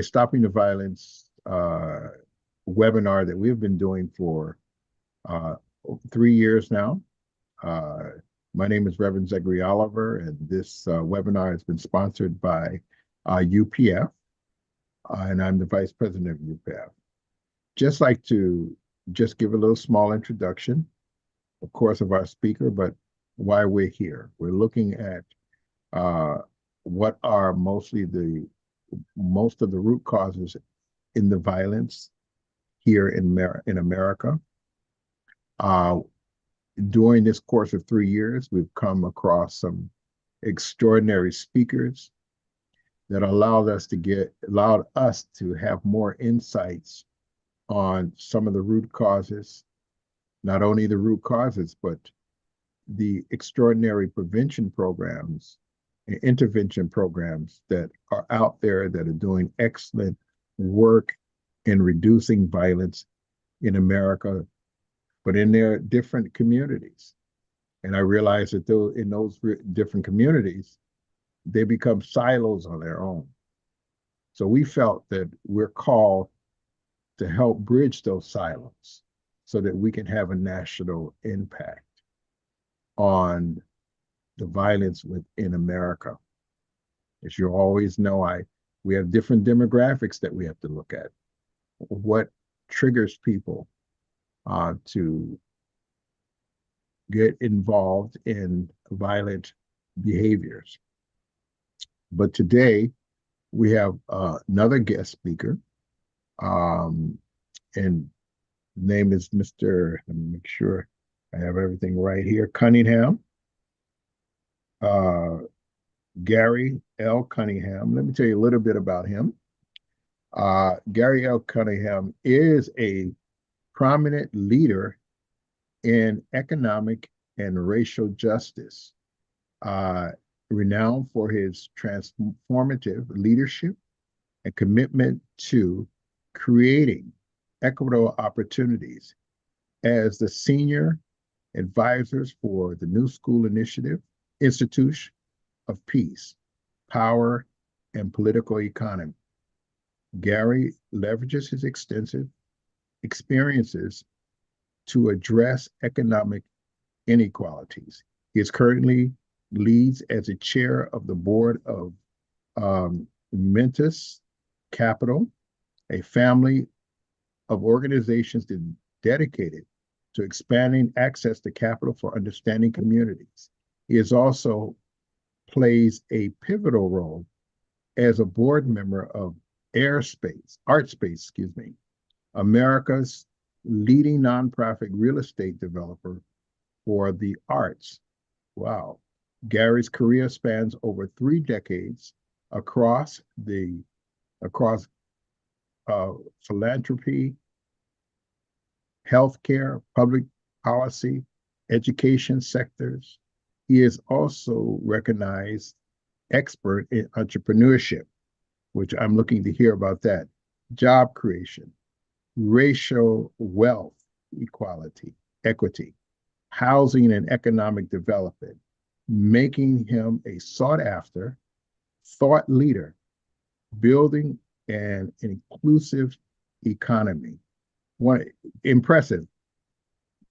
Stopping the Violence webinar that we've been doing for 3 years now. My name is Reverend Zachary Oliver, and this webinar has been sponsored by UPF, and I'm the Vice President of UPF. Just like to just give a little small introduction, of course, of our speaker, but why we're here. We're looking at what are most of the root causes in the violence here in America. During this course of 3 years, we've come across some extraordinary speakers that allowed us to have more insights on some of the root causes, not only the root causes, but the extraordinary prevention programs and intervention programs that are out there that are doing excellent work in reducing violence in America, but in their different communities. And I realized that in those different communities, they become silos on their own. So we felt that we're called to help bridge those silos so that we can have a national impact on the violence within America. As you always know, we have different demographics that we have to look at. What triggers people to get involved in violent behaviors. But today we have another guest speaker, and the name is Mr. Let me make sure I have everything right here. Cunningham, Gary L. Cunningham. Let me tell you a little bit about him. Gary L. Cunningham is a prominent leader in economic and racial justice, renowned for his transformative leadership and commitment to creating equitable opportunities as the senior advisors for the New School Initiative, Institute of Peace, Power, and Political Economy. Gary leverages his extensive experiences to address economic inequalities. He is currently leads as a chair of the board of Mentis Capital, a family of organizations dedicated to expanding access to capital for understanding communities. He is also plays a pivotal role as a board member of ArtSpace, America's leading nonprofit real estate developer for the arts. Wow. Gary's career spans over 3 decades across philanthropy, healthcare, public policy, education sectors. He is also recognized expert in entrepreneurship, which I'm looking to hear about that, job creation, racial wealth equity, housing and economic development, making him a sought-after thought leader, building an inclusive economy. One impressive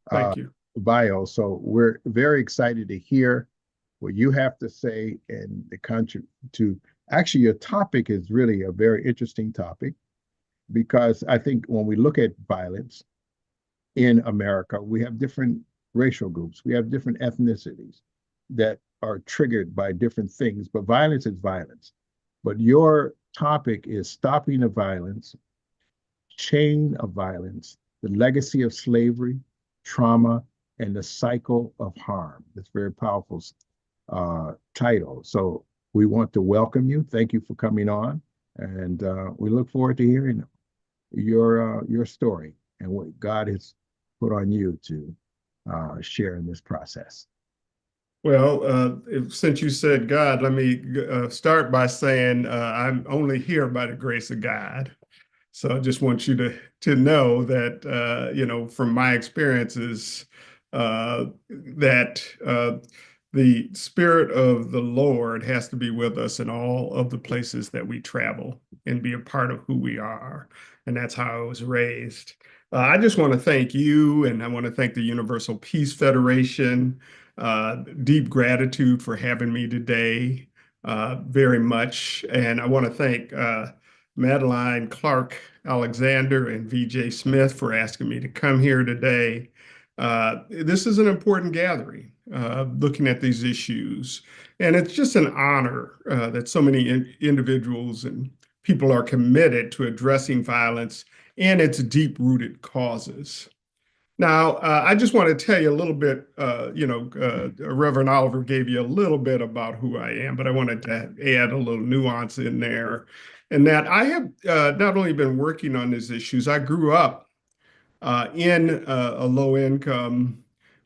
Thank you. bio. So we're very excited to hear what you have to say in the country. Actually, your topic is really a very interesting topic, because I think when we look at violence in America, we have different racial groups, we have different ethnicities that are triggered by different things, but violence is violence. But your topic is stopping the violence, chain of violence, the legacy of slavery, trauma, and the cycle of harm. That's a very powerful title. So we want to welcome you. Thank you for coming on. And we look forward to hearing your story and what God has put on you to share in this process. Well, since you said God, let me start by saying I'm only here by the grace of God. So I just want you to know that, from my experiences, that the Spirit of the Lord has to be with us in all of the places that we travel and be a part of who we are. And that's how I was raised. I just want to thank you, and I want to thank the Universal Peace Federation. Deep gratitude for having me today, very much. And I want to thank Madeline Clark Alexander and VJ Smith for asking me to come here today. This is an important gathering, looking at these issues. And it's just an honor that so many individuals and people are committed to addressing violence and its deep-rooted causes. Now, I just want to tell you a little bit, Reverend Oliver gave you a little bit about who I am, but I wanted to add a little nuance in there. And that I have not only been working on these issues, I grew up in a low-income,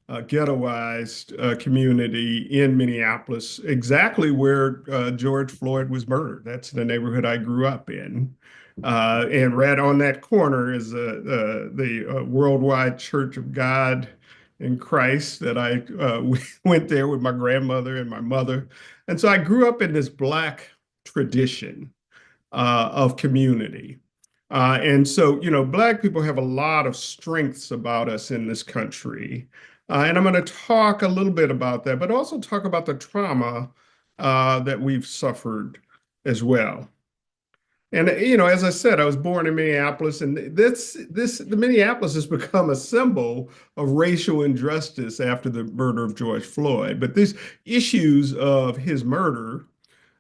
ghettoized community in Minneapolis, exactly where George Floyd was murdered. That's the neighborhood I grew up in. And right on that corner is the Worldwide Church of God in Christ that I went there with my grandmother and my mother. And so I grew up in this Black tradition of community. And so, Black people have a lot of strengths about us in this country. And I'm going to talk a little bit about that, but also talk about the trauma that we've suffered as well. And, as I said, I was born in Minneapolis, and the Minneapolis has become a symbol of racial injustice after the murder of George Floyd. But these issues of his murder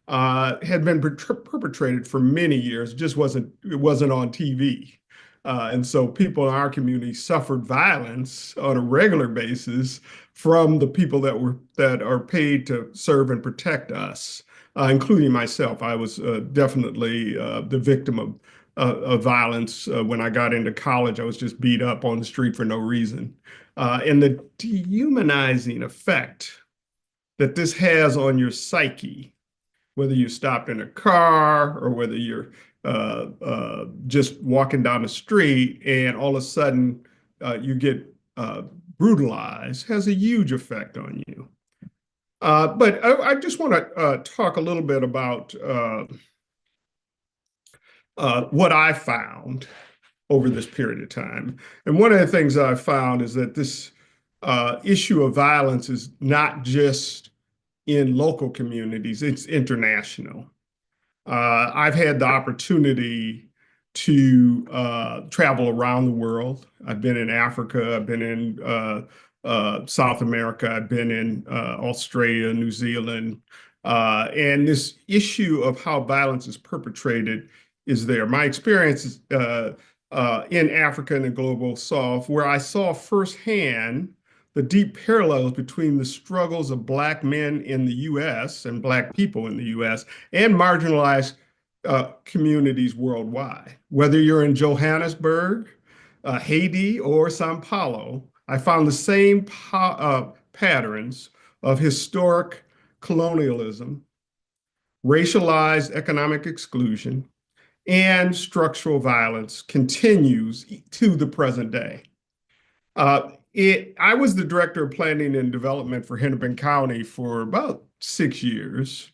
had been perpetrated for many years. It wasn't on TV. And so people in our community suffered violence on a regular basis from the people that are paid to serve and protect us, including myself. I was definitely the victim of violence when I got into college. I was just beat up on the street for no reason. And the dehumanizing effect that this has on your psyche, whether you stopped in a car or whether you're just walking down the street and all of a sudden you get brutalized, has a huge effect on you. But I just want to talk a little bit about what I found over this period of time. And one of the things that I found is that this issue of violence is not just in local communities, it's international. I've had the opportunity to travel around the world. I've been in Africa, I've been in South America, I've been in Australia, New Zealand, and this issue of how violence is perpetrated is there. My experience is in Africa and the global South, where I saw firsthand the deep parallels between the struggles of Black men in the US and Black people in the US and marginalized communities worldwide. Whether you're in Johannesburg, Haiti, or Sao Paulo, I found the same patterns of historic colonialism, racialized economic exclusion, and structural violence continues to the present day. I was the director of planning and development for Hennepin County for about 6 years.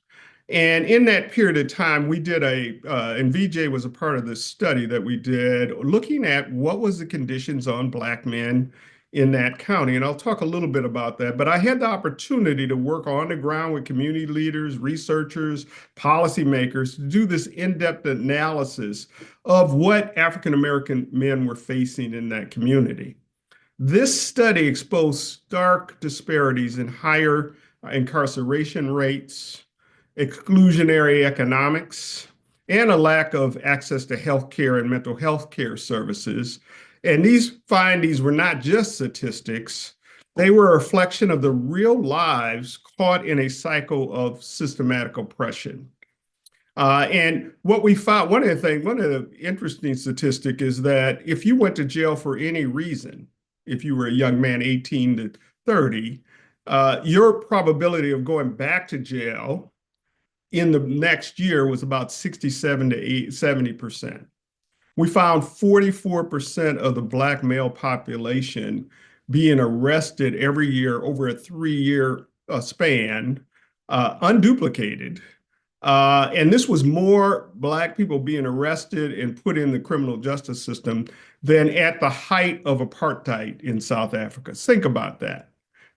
And in that period of time, we did and VJ was a part of this study that we did looking at what was the conditions on Black men in that county. And I'll talk a little bit about that. But I had the opportunity to work on the ground with community leaders, researchers, policymakers to do this in-depth analysis of what African-American men were facing in that community. This study exposed stark disparities in higher incarceration rates, exclusionary economics, and a lack of access to healthcare and mental health care services. And these findings were not just statistics, they were a reflection of the real lives caught in a cycle of systematic oppression. And what we found, one of the interesting statistic is that if you went to jail for any reason, if you were a young man, 18 to 30, your probability of going back to jail in the next year was about 67 to 70%. We found 44% of the Black male population being arrested every year over a 3-year span, unduplicated. And this was more Black people being arrested and put in the criminal justice system than at the height of apartheid in South Africa. Think about that.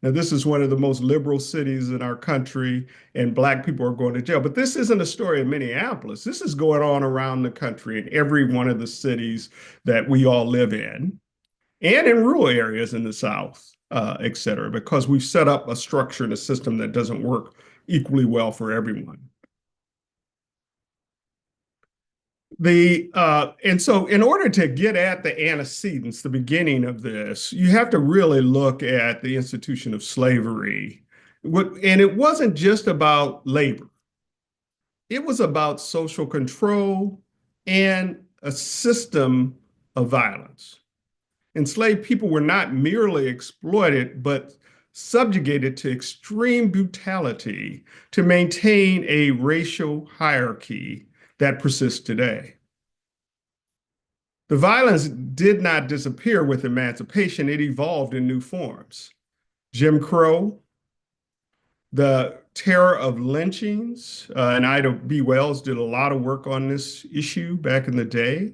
Now, this is one of the most liberal cities in our country, and Black people are going to jail. But this isn't a story of Minneapolis. This is going on around the country in every one of the cities that we all live in, and in rural areas in the South, et cetera, because we've set up a structure and a system that doesn't work equally well for everyone. And so in order to get at the antecedents, the beginning of this, you have to really look at the institution of slavery. And it wasn't just about labor. It was about social control and a system of violence. Enslaved people were not merely exploited, but subjugated to extreme brutality to maintain a racial hierarchy that persists today. The violence did not disappear with emancipation, it evolved in new forms. Jim Crow, the terror of lynchings, and Ida B. Wells did a lot of work on this issue back in the day.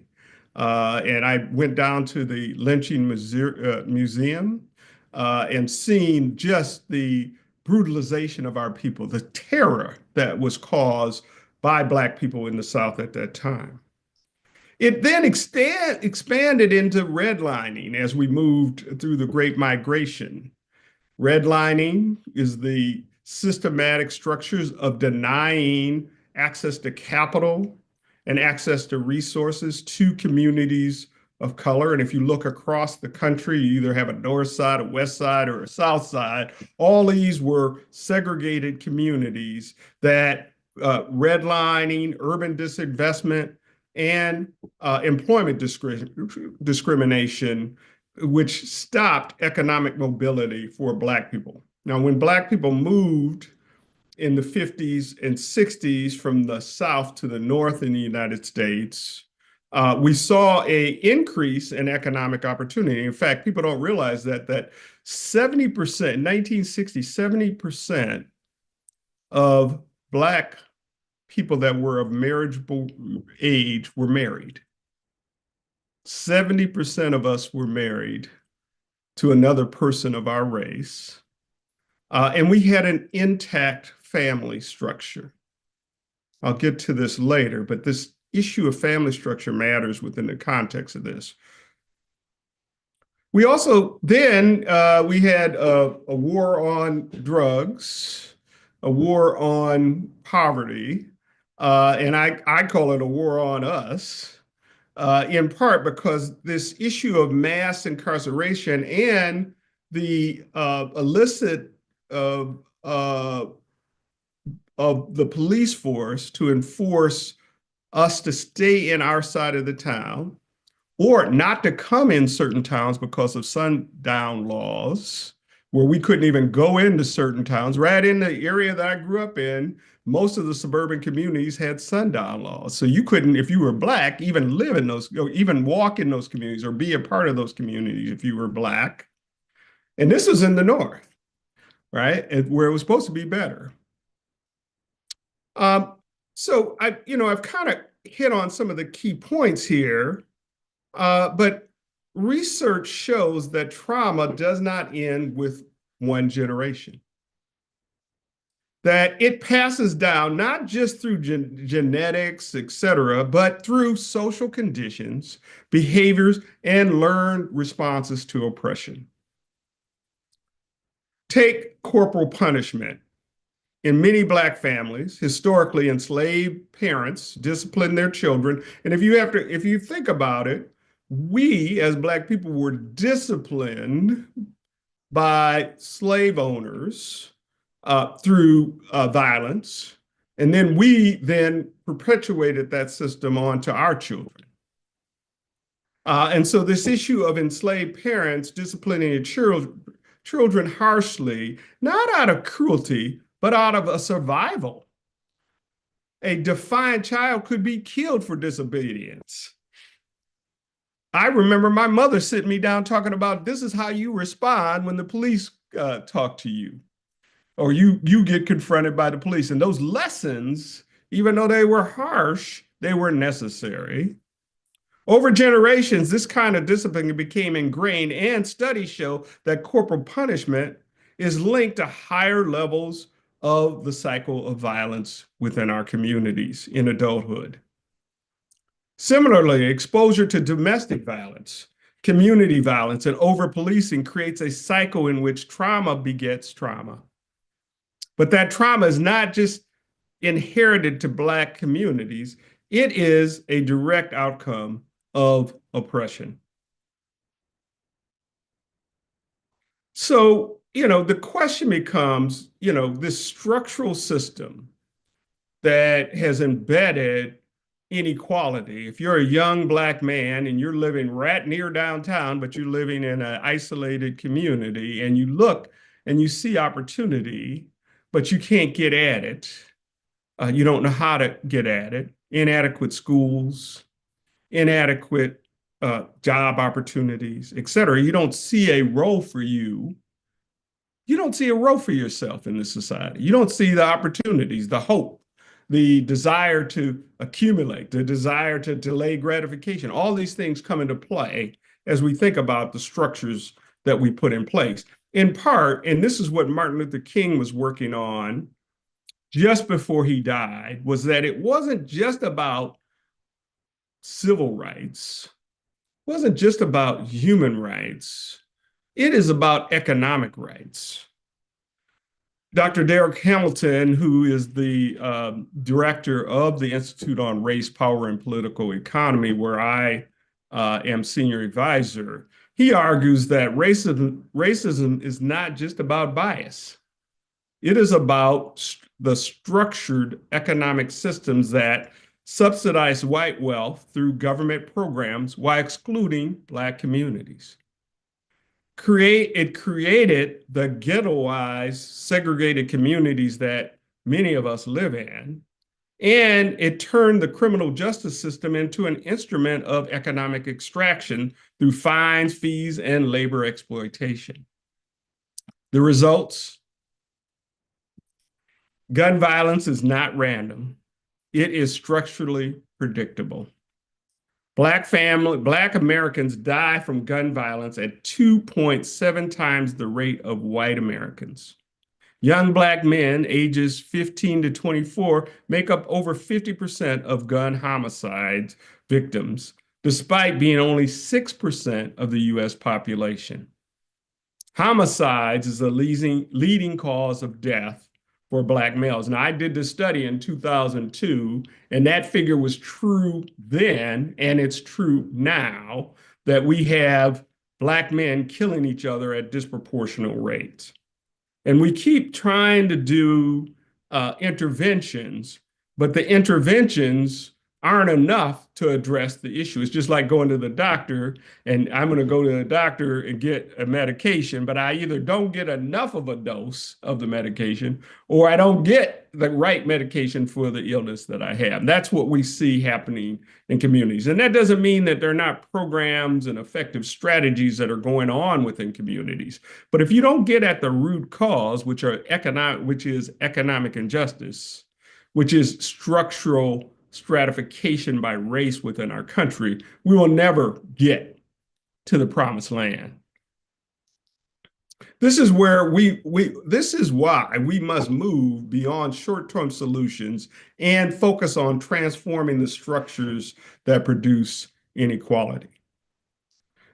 And I went down to the lynching museum and seen just the brutalization of our people, the terror that was caused by Black people in the South at that time. It then expanded into redlining as we moved through the Great Migration. Redlining is the systematic structures of denying access to capital and access to resources to communities of color. And if you look across the country, you either have a north side, a west side, or a south side. All these were segregated communities that redlining, urban disinvestment, and employment discrimination, which stopped economic mobility for Black people. Now, when Black people moved in the 50s and 60s from the South to the North in the United States, we saw an increase in economic opportunity. In fact, people don't realize that 70%, in 1960, 70% of Black people that were of marriageable age were married. 70% of us were married to another person of our race. And we had an intact family structure. I'll get to this later, but this issue of family structure matters within the context of this. We also, then we had a war on drugs, a war on poverty, and I call it a war on us, in part because this issue of mass incarceration and the illicit of the police force to enforce us to stay in our side of the town or not to come in certain towns because of sundown laws, where we couldn't even go into certain towns. Right in the area that I grew up in, most of the suburban communities had sundown laws. So you couldn't, if you were Black, even live in those, or even walk in those communities or be a part of those communities if you were Black. And this was in the North, right? Where it was supposed to be better. So I've kind of hit on some of the key points here, but research shows that trauma does not end with one generation. That it passes down not just through genetics, et cetera, but through social conditions, behaviors, and learned responses to oppression. Take corporal punishment. In many Black families, historically enslaved parents discipline their children. And if you think about it, we as Black people were disciplined by slave owners through violence. And then we then perpetuated that system onto our children. And so this issue of enslaved parents disciplining their children harshly, not out of cruelty, but out of a survival. A defiant child could be killed for disobedience. I remember my mother sitting me down talking about this is how you respond when the police talk to you. or you get confronted by the police. And those lessons, even though they were harsh, they were necessary. Over generations, this kind of discipline became ingrained, and studies show that corporal punishment is linked to higher levels of the cycle of violence within our communities in adulthood. Similarly, exposure to domestic violence, community violence, and over-policing creates a cycle in which trauma begets trauma. But that trauma is not just inherited to Black communities, it is a direct outcome of oppression. So, the question becomes, this structural system that has embedded inequality. If you're a young Black man and you're living right near downtown, but you're living in an isolated community, and you look and you see opportunity, but you can't get at it, you don't know how to get at it, inadequate schools, inadequate job opportunities, et cetera. You don't see a role for you. You don't see a role for yourself in this society. You don't see the opportunities, the hope, the desire to accumulate, the desire to delay gratification. All these things come into play as we think about the structures that we put in place. In part, and this is what Martin Luther King was working on just before he died, was that it wasn't just about civil rights, it wasn't just about human rights, it is about economic rights. Dr. Derek Hamilton, who is the director of the Institute on Race, Power, and Political Economy, where I am senior advisor, he argues that racism is not just about bias. It is about the structured economic systems that subsidize white wealth through government programs while excluding Black communities. It created the ghettoized, segregated communities that many of us live in, and it turned the criminal justice system into an instrument of economic extraction through fines, fees, and labor exploitation. The results: gun violence is not random. It is structurally predictable. Black Americans die from gun violence at 2.7 times the rate of white Americans. Young Black men ages 15 to 24 make up over 50% of gun homicide victims, despite being only 6% of the US population. Homicides is the leading cause of death for Black males. Now, I did this study in 2002, and that figure was true then, and it's true now, that we have Black men killing each other at disproportionate rates. And we keep trying to do interventions, but the interventions aren't enough to address the issue. It's just like going to the doctor, and I'm going to go to the doctor and get a medication, but I either don't get enough of a dose of the medication, or I don't get the right medication for the illness that I have. That's what we see happening in communities. And that doesn't mean that there are not programs and effective strategies that are going on within communities. But if you don't get at the root cause, which is economic injustice, which is structural stratification by race within our country, we will never get to the promised land. This is where this is why we must move beyond short-term solutions and focus on transforming the structures that produce inequality.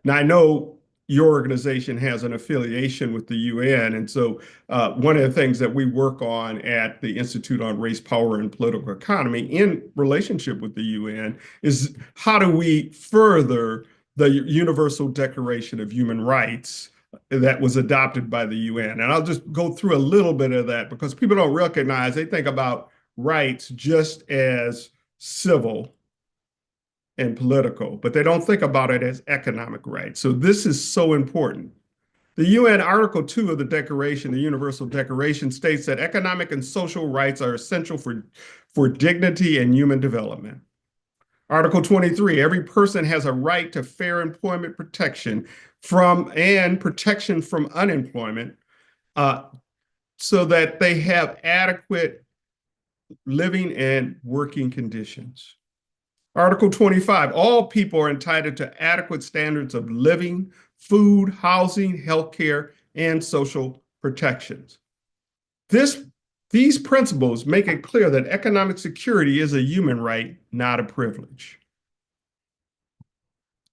Now, I know your organization has an affiliation with the UN. And so one of the things that we work on at the Institute on Race, Power, and Political Economy in relationship with the UN is how do we further the Universal Declaration of Human Rights that was adopted by the UN. And I'll just go through a little bit of that because people don't recognize, they think about rights just as civil and political, but they don't think about it as economic rights. So this is so important. The UN Article 2 of the Declaration, the Universal Declaration, states that economic and social rights are essential for dignity and human development. Article 23, every person has a right to fair employment protection and protection from unemployment so that they have adequate living and working conditions. Article 25, all people are entitled to adequate standards of living, food, housing, healthcare, and social protections. These principles make it clear that economic security is a human right, not a privilege.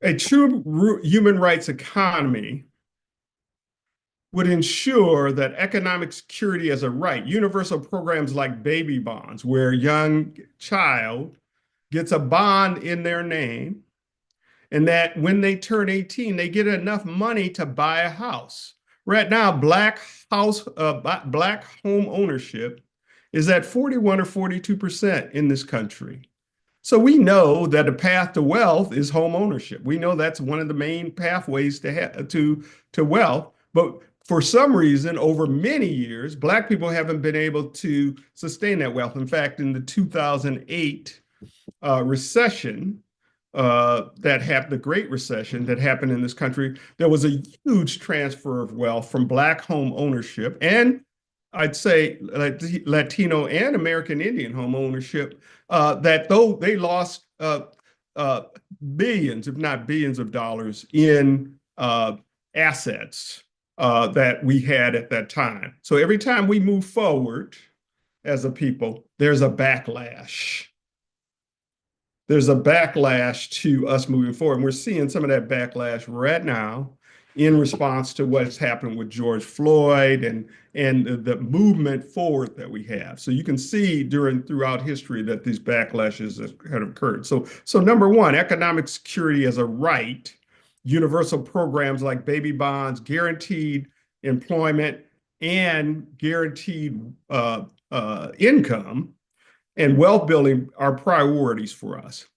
A true human rights economy would ensure that economic security as a right, universal programs like baby bonds, where a young child gets a bond in their name, and that when they turn 18, they get enough money to buy a house. Right now, black home ownership is at 41 or 42% in this country. So we know that a path to wealth is home ownership. We know that's one of the main pathways to wealth. But for some reason, over many years, Black people haven't been able to sustain that wealth. In fact, in the 2008 recession, the Great Recession that happened in this country, there was a huge transfer of wealth from Black home ownership, and I'd say Latino and American Indian home ownership, that though they lost billions, if not billions of dollars in assets that we had at that time. So every time we move forward as a people, there's a backlash. There's a backlash to us moving forward. And we're seeing some of that backlash right now in response to what's happened with George Floyd and the movement forward that we have. So you can see throughout history that these backlashes have occurred. So number one, economic security as a right, universal programs like baby bonds, guaranteed employment, and guaranteed income and wealth building are priorities for us.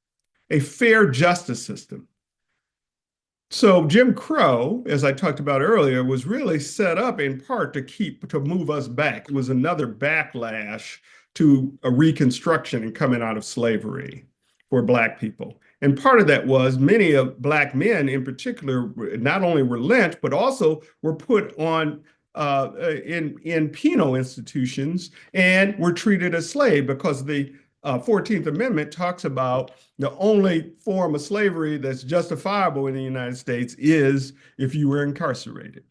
A fair justice system. So Jim Crow, as I talked about earlier, was really set up in part to move us back. It was another backlash to a reconstruction and coming out of slavery for Black people. And part of that was many of Black men in particular not only were lynched, but also were put on in penal institutions and were treated as slaves because the 14th Amendment talks about the only form of slavery that's justifiable in the United States is if you were incarcerated.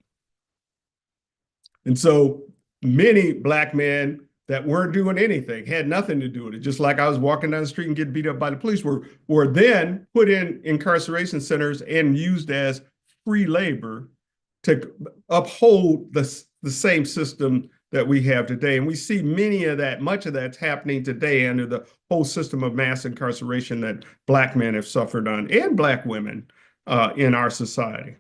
And so many Black men that weren't doing anything, had nothing to do with it, just like I was walking down the street and getting beat up by the police, were then put in incarceration centers and used as free labor to uphold the same system that we have today. And we see much of that's happening today under the whole system of mass incarceration that Black men have suffered on, and Black women in our society.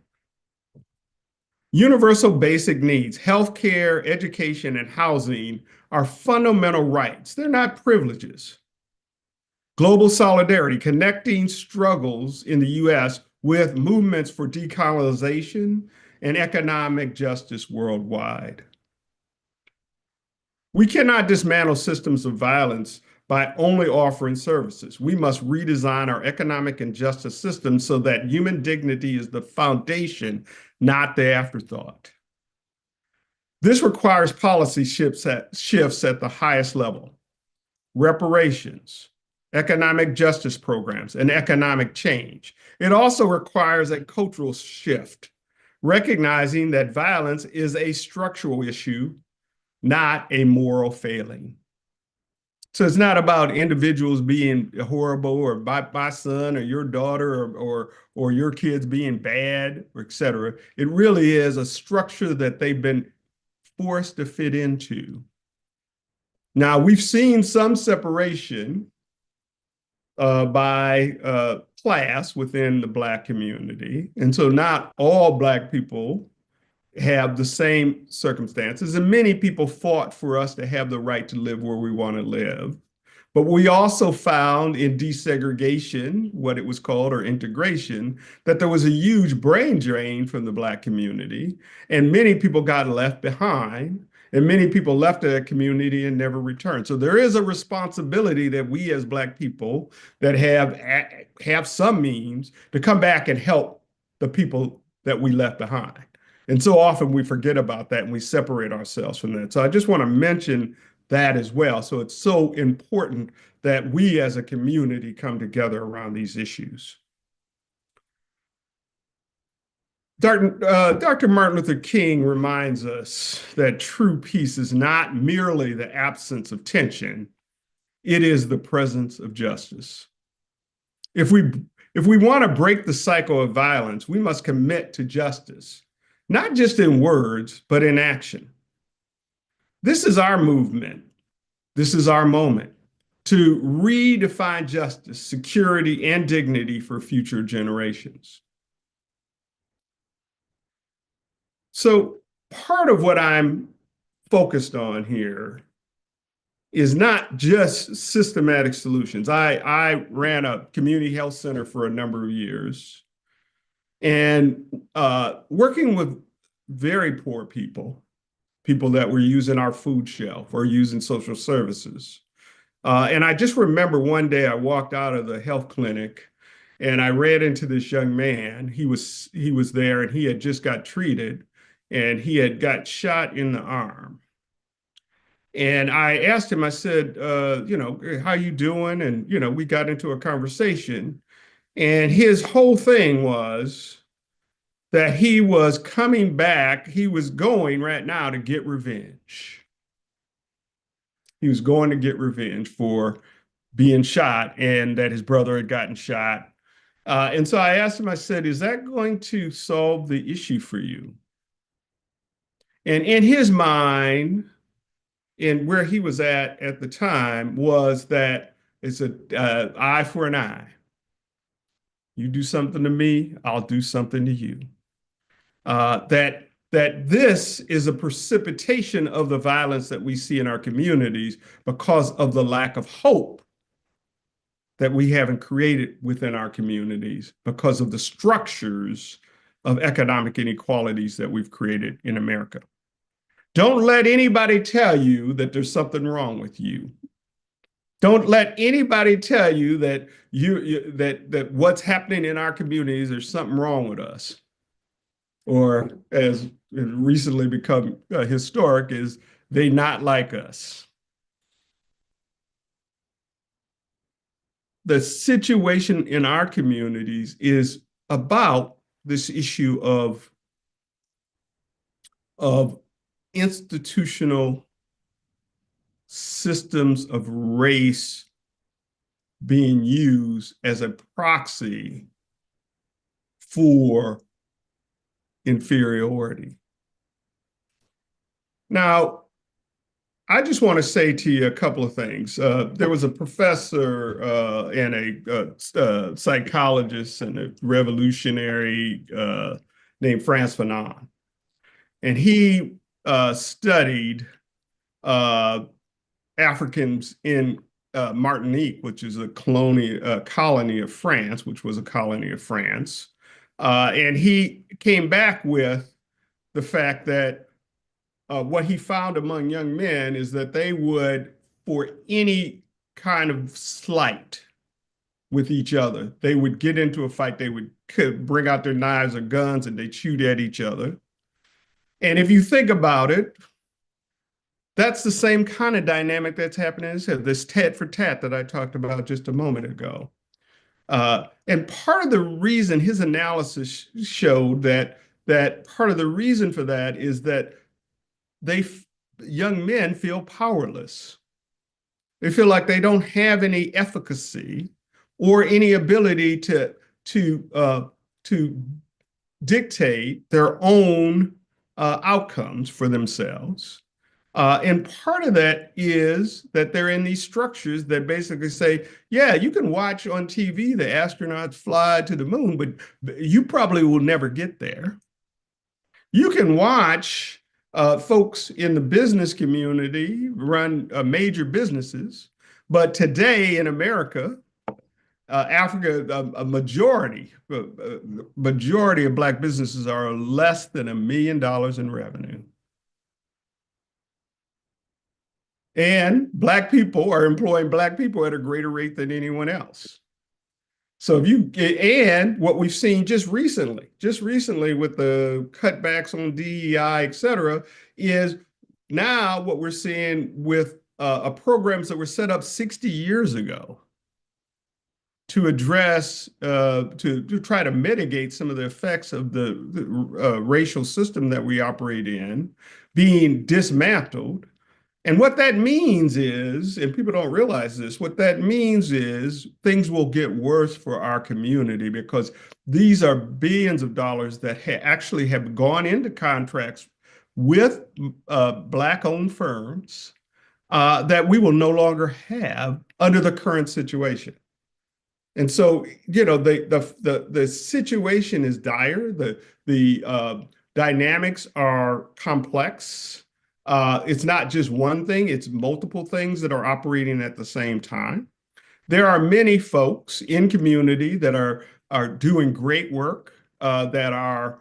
Universal basic needs, healthcare, education, and housing are fundamental rights. They're not privileges. Global solidarity, connecting struggles in the US with movements for decolonization and economic justice worldwide. We cannot dismantle systems of violence by only offering services. We must redesign our economic and justice system so that human dignity is the foundation, not the afterthought. This requires policy shifts at the highest level. Reparations, economic justice programs, and economic change. It also requires a cultural shift, recognizing that violence is a structural issue, not a moral failing. So it's not about individuals being horrible, or my son or your daughter or your kids being bad, or et cetera. It really is a structure that they've been forced to fit into. Now, we've seen some separation by class within the Black community. And so not all Black people have the same circumstances. And many people fought for us to have the right to live where we want to live. But we also found in desegregation, what it was called, or integration, that there was a huge brain drain from the Black community, and many people got left behind, and many people left that community and never returned. So there is a responsibility that we as Black people that have some means to come back and help the people that we left behind. And so often we forget about that and we separate ourselves from that. So I just want to mention that as well. So it's so important that we as a community come together around these issues. Dr. Martin Luther King reminds us that true peace is not merely the absence of tension, it is the presence of justice. If we want to break the cycle of violence, we must commit to justice, not just in words, but in action. This is our movement. This is our moment to redefine justice, security, and dignity for future generations. So part of what I'm focused on here is not just systematic solutions. I ran a community health center for a number of years, and working with very poor people, people that were using our food shelf or using social services. And I just remember one day I walked out of the health clinic and I ran into this young man. He was there and he had just got treated and he had got shot in the arm. And I asked him, I said, how you doing? And, we got into a conversation. And his whole thing was that he was coming back. He was going right now to get revenge. He was going to get revenge for being shot and that his brother had gotten shot. And so I asked him, I said, is that going to solve the issue for you? And in his mind, and where he was at the time was that it's a eye for an eye. You do something to me, I'll do something to you. That this is a precipitation of the violence that we see in our communities because of the lack of hope that we haven't created within our communities because of the structures of economic inequalities that we've created in America. Don't let anybody tell you that there's something wrong with you. Don't let anybody tell you that that what's happening in our communities, there's something wrong with us. Or as it recently become historic, is they not like us. The situation in our communities is about this issue of institutional systems of race being used as a proxy for inferiority. Now, I just want to say to you a couple of things. There was a professor and a psychologist and a revolutionary named Frantz Fanon. And he studied Africans in Martinique, which is a colony of France, which was a colony of France. And he came back with the fact that what he found among young men is that they would, for any kind of slight with each other, they would get into a fight, could bring out their knives or guns and they'd shoot at each other. And if you think about it, that's the same kind of dynamic that's happening. This tat for tat that I talked about just a moment ago. And part of the reason his analysis showed that part of the reason for that is that young men feel powerless. They feel like they don't have any efficacy or any ability to dictate their own outcomes for themselves. And part of that is that they're in these structures that basically say, yeah, you can watch on TV the astronauts fly to the moon, but you probably will never get there. You can watch folks in the business community run major businesses, but today in America, Africa, a majority of Black businesses are less than $1 million in revenue. And Black people are employing Black people at a greater rate than anyone else. So and what we've seen just recently with the cutbacks on DEI, et cetera, is now what we're seeing with programs that were set up 60 years ago to address, to try to mitigate some of the effects of the racial system that we operate in being dismantled. And what that means is, and people don't realize this, what that means is things will get worse for our community because these are billions of dollars that actually have gone into contracts with Black-owned firms that we will no longer have under the current situation. And so, the situation is dire. The dynamics are complex. It's not just one thing, it's multiple things that are operating at the same time. There are many folks in community that are doing great work, that are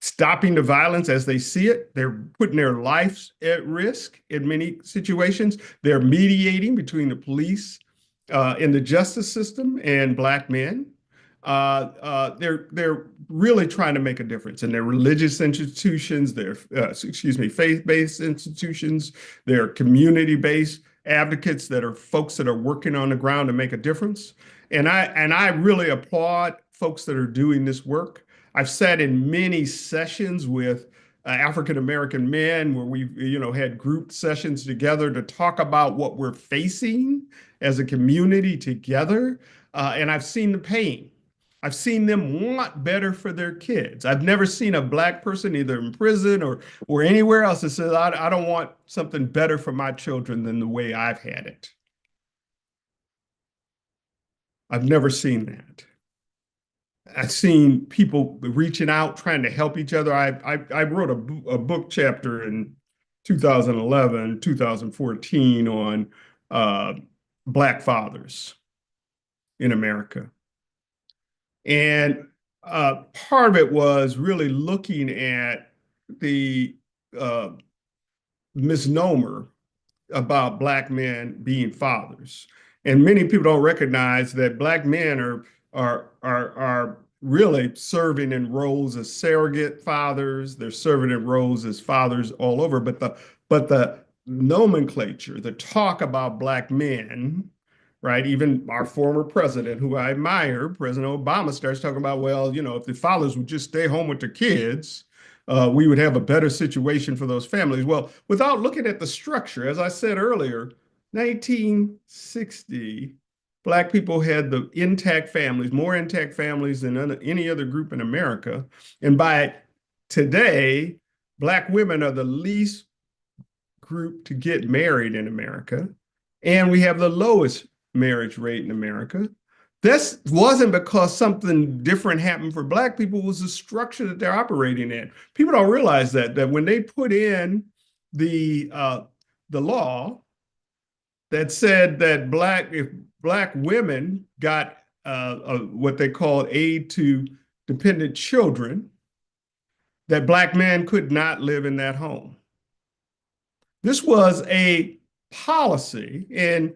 stopping the violence as they see it. They're putting their lives at risk in many situations. They're mediating between the police in the justice system and Black men. They're really trying to make a difference in their religious institutions, their faith-based institutions, their community-based advocates that are folks that are working on the ground to make a difference. And I really applaud folks that are doing this work. I've sat in many sessions with African American men where we've had group sessions together to talk about what we're facing as a community together. And I've seen the pain. I've seen them want better for their kids. I've never seen a Black person either in prison or anywhere else that says, I don't want something better for my children than the way I've had it. I've never seen that. I've seen people reaching out, trying to help each other. I wrote a book chapter in 2011, 2014 on Black fathers in America. And part of it was really looking at the misnomer about Black men being fathers. And many people don't recognize that Black men are really serving in roles as surrogate fathers. They're serving in roles as fathers all over. But the nomenclature, the talk about Black men, right? Even our former president, who I admire, President Obama, starts talking about, well, if the fathers would just stay home with their kids, we would have a better situation for those families. Well, without looking at the structure, as I said earlier, 1960, Black people had the intact families, more intact families than any other group in America. And by today, Black women are the least group to get married in America. And we have the lowest marriage rate in America. This wasn't because something different happened for Black people, it was the structure that they're operating in. People don't realize that when they put in the law that said that if Black women got what they call aid to dependent children, that Black men could not live in that home. This was a policy, and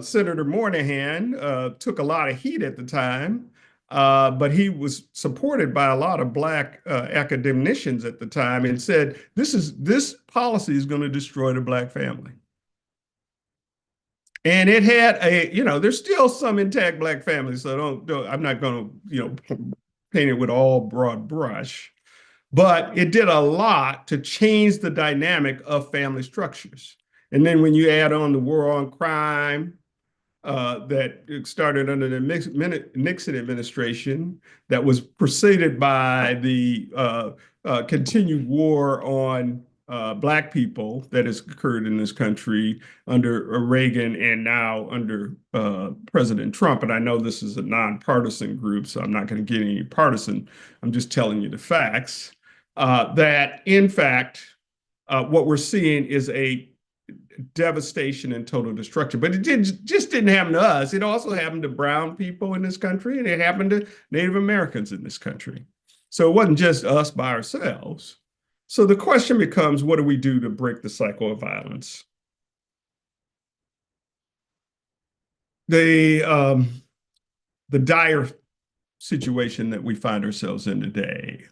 Senator Moynihan took a lot of heat at the time, but he was supported by a lot of Black academicians at the time and said, this policy is going to destroy the Black family. And it had there's still some intact Black families, so I'm not going to, paint it with all broad brush, but it did a lot to change the dynamic of family structures. And then when you add on the war on crime that started under the Nixon administration, that was preceded by the continued war on Black people that has occurred in this country under Reagan and now under President Trump. And I know this is a nonpartisan group, so I'm not going to get any partisan. I'm just telling you the facts. That in fact, what we're seeing is a devastation and total destruction. But it just didn't happen to us. It also happened to brown people in this country, and it happened to Native Americans in this country. So it wasn't just us by ourselves. So the question becomes, what do we do to break the cycle of violence? the dire situation that we find ourselves in today,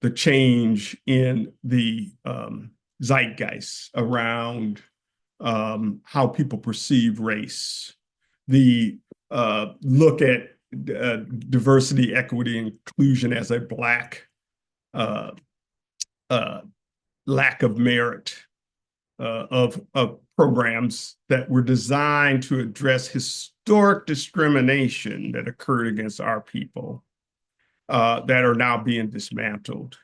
the change in the zeitgeist around how people perceive race, the look at diversity, equity, inclusion as a Black uh, uh, lack of merit of programs that were designed to address historic discrimination that occurred against our people that are now being dismantled.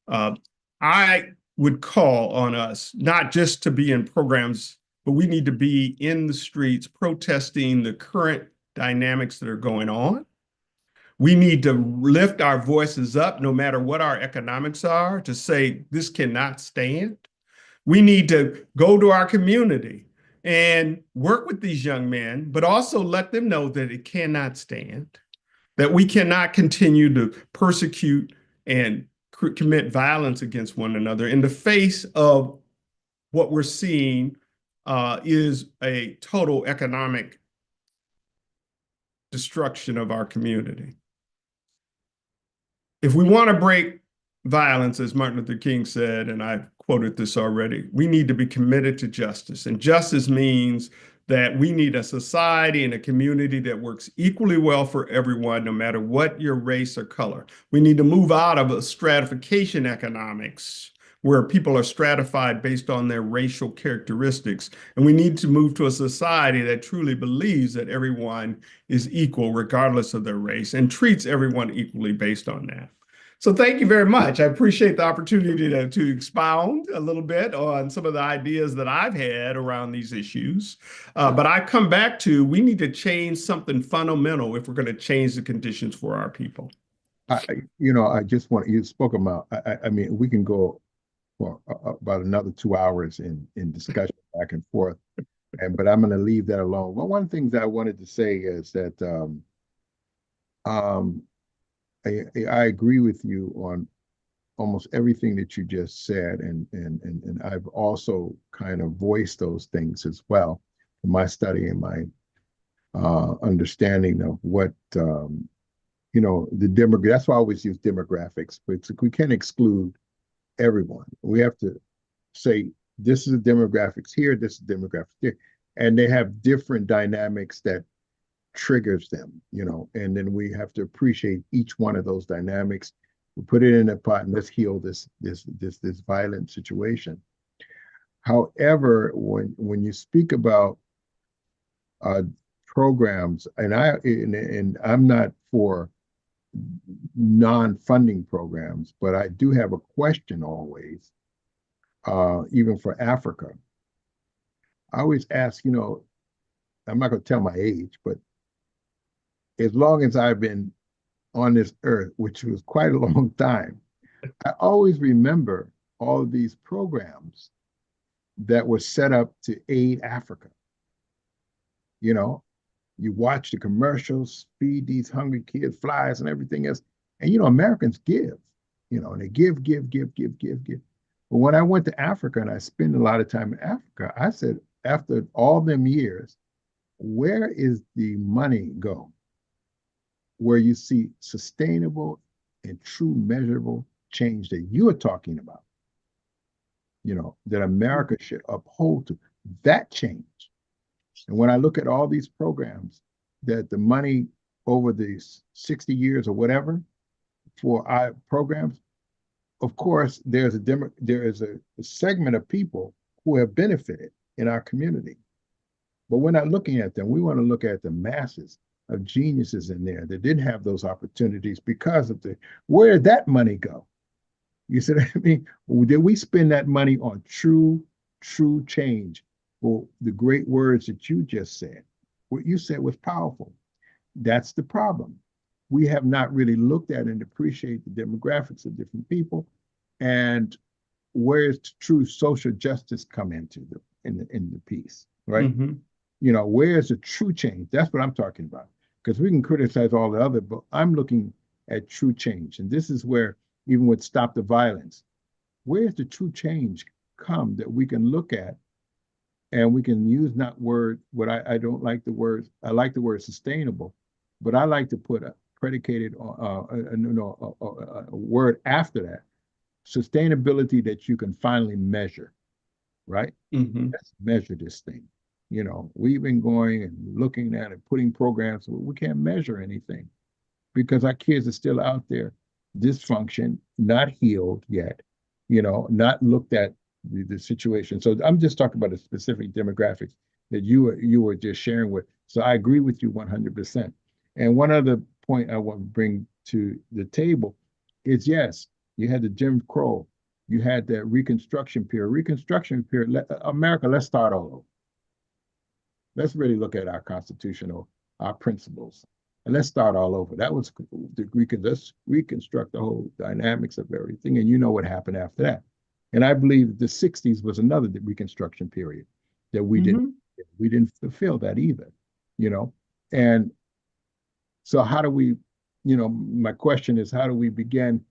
I would call on us not just to be in programs, but we need to be in the streets protesting the current dynamics that are going on. We need to lift our voices up, no matter what our economics are, to say this cannot stand. We need to go to our community and work with these young men, but also let them know that it cannot stand, that we cannot continue to persecute and commit violence against one another in the face of what we're seeing is a total economic destruction of our community. If we want to break violence, as Martin Luther King said, and I've quoted this already, we need to be committed to justice. And justice means that we need a society and a community that works equally well for everyone, no matter what your race or color. We need to move out of a stratification economics where people are stratified based on their racial characteristics. And we need to move to a society that truly believes that everyone is equal regardless of their race and treats everyone equally based on that. So thank you very much. I appreciate the opportunity to expound a little bit on some of the ideas that I've had around these issues. But I come back to, we need to change something fundamental if we're going to change the conditions for our people. I just want, you spoke about, I mean, we can go for about another 2 hours in discussion back and forth, but I'm going to leave that alone. Well, one of the things I wanted to say is that I agree with you on almost everything that you just said, and I've also kind of voiced those things as well in my study and my understanding of what the demographics. That's why I always use demographics, but we can't exclude everyone. We have to say this is the demographics here, this is demographics here, and they have different dynamics that triggers them, and then we have to appreciate each one of those dynamics. We put it in a pot and let's heal this violent situation. However, when you speak about programs, and I'm not for non-funding programs, but I do have a question always, even for Africa. I always ask, I'm not going to tell my age, but as long as I've been on this earth, which was quite a long time, I always remember all of these programs that were set up to aid Africa. You watch the commercials, feed these hungry kids flies and everything else. And, Americans give, and they give. But when I went to Africa and I spent a lot of time in Africa, I said, after all them years, where is the money go? Where you see sustainable and true measurable change that you are talking about, that America should uphold to that change. And when I look at all these programs, that the money over these 60 years or whatever for our programs, of course, there is a segment of people who have benefited in our community. But we're not looking at them. We want to look at the masses of geniuses in there that didn't have those opportunities because of where did that money go? You said, did we spend that money on true change? Well, the great words that you just said, what you said was powerful. That's the problem. We have not really looked at and appreciate the demographics of different people, and where does true social justice come into in the piece, right? Mm-hmm. Where's the true change? That's what I'm talking about. Because we can criticize all the other, but I'm looking at true change. And this is where, even with Stop the Violence, where's the true change come that we can look at and we can use not word, what I don't like the word, I like the word sustainable, but I like to put a predicated on, a word after that, sustainability that you can finally measure, right? Hmm. Let's measure this thing. You know, we've been going and looking at it, putting programs, we can't measure anything because our kids are still out there, dysfunction, not healed yet, not looked at the situation. So I'm just talking about a specific demographics that you were just sharing with. So I agree with you 100%. And one other point I want to bring to the table is yes, you had the Jim Crow, you had that Reconstruction period. Reconstruction period, America, let's start all over. Let's really look at our constitutional, our principles, and let's start all over. That was let's reconstruct the whole dynamics of everything, and you know what happened after that. And I believe the '60s was another Reconstruction period that we didn't fulfill that either, you know. And so how do we, my question is, how do we begin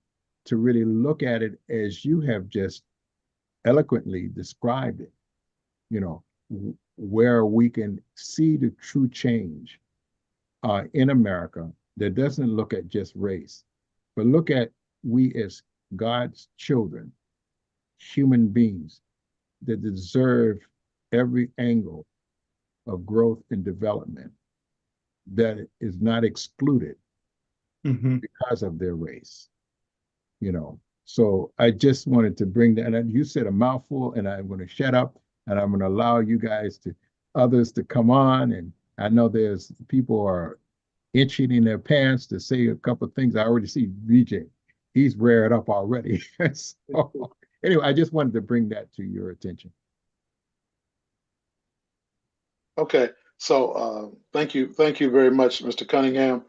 to really look at it as you have just eloquently described it, you know, where we can see the true change in America that doesn't look at just race, but look at we as God's children, human beings that deserve every angle of growth and development that is not excluded Hmm. because of their race, you know. So I just wanted to bring that. And you said a mouthful, and I'm going to shut up, and I'm going to allow you guys others to come on. And I know there's people are itching in their pants to say a couple of things. I already see VJ. He's reared up already. So anyway, I just wanted to bring that to your attention. Okay, so thank you very much, Mr. Cunningham.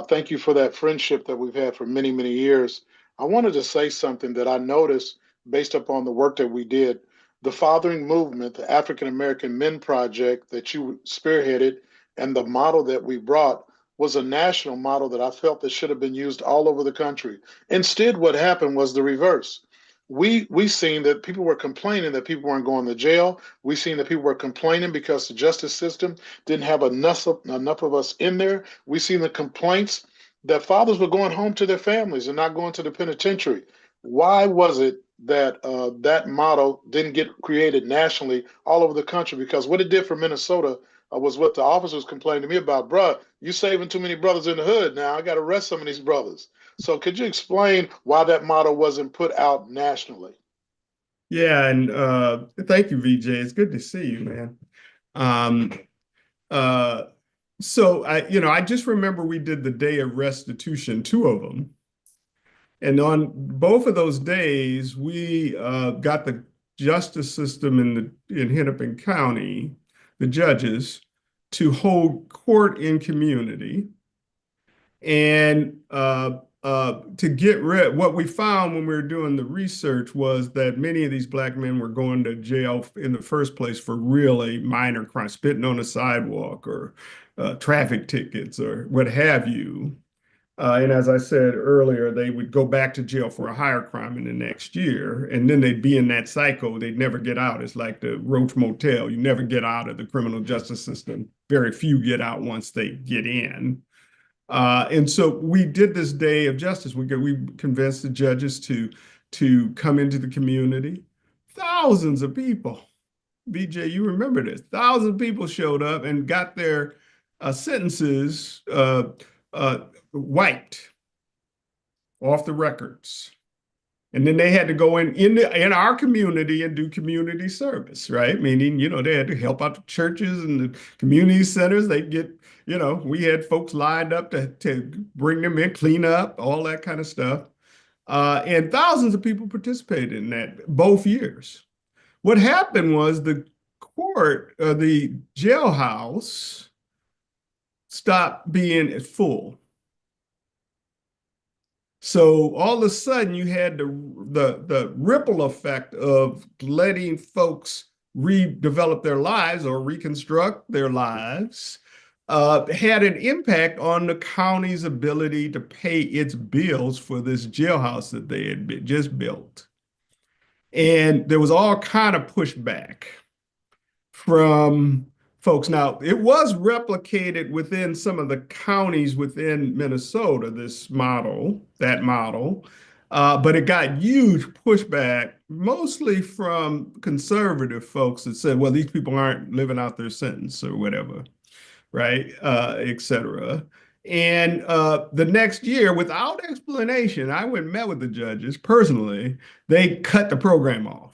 Thank you for that friendship that we've had for many, many years. I wanted to say something that I noticed based upon the work that we did. The fathering movement, the African American Men Project that you spearheaded, and the model that we brought was a national model that I felt that should have been used all over the country. Instead, what happened was the reverse. We seen that people were complaining that people weren't going to jail. We seen that people were complaining because the justice system didn't have enough of us in there. We seen the complaints that fathers were going home to their families and not going to the penitentiary. Why was it that that model didn't get created nationally all over the country? Because what it did for Minnesota was what the officers complained to me about. Bruh, you saving too many brothers in the hood now. I got to arrest some of these brothers. So could you explain why that model wasn't put out nationally? Yeah, and thank you, VJ. It's good to see you, man. Um, uh, so I just remember we did the Day of Restitution, two of them, and on both of those days, we got the justice system in Hennepin County, the judges, to hold court in community and to get rid, what we found when we were doing the research was that many of these black men were going to jail in the first place for really minor crimes, spitting on a sidewalk or traffic tickets or what have you. And as I said earlier, they would go back to jail for a higher crime in the next year, and then they'd be in that cycle. They'd never get out. It's like the Roach Motel. You never get out of the criminal justice system. Very few get out once they get in. And so we did this Day of Justice. We convinced the judges to come into the community. Thousands of people, BJ, you remember this? Thousands of people showed up and got their sentences wiped off the records. And then they had to go in our community and do community service, right? Meaning, they had to help out the churches and the community centers. They get, we had folks lined up to bring them in, clean up, all that kind of stuff. And thousands of people participated in that both years. What happened was the jailhouse stopped being full. So all of a sudden, you had the ripple effect of letting folks redevelop their lives or reconstruct their lives, had an impact on the county's ability to pay its bills for this jailhouse that they had just built. And there was all kind of pushback from folks. Now, it was replicated within some of the counties within Minnesota, that model, but it got huge pushback, mostly from conservative folks that said, well, these people aren't living out their sentence or whatever, right, et cetera. And the next year, without explanation, I went and met with the judges personally. They cut the program off.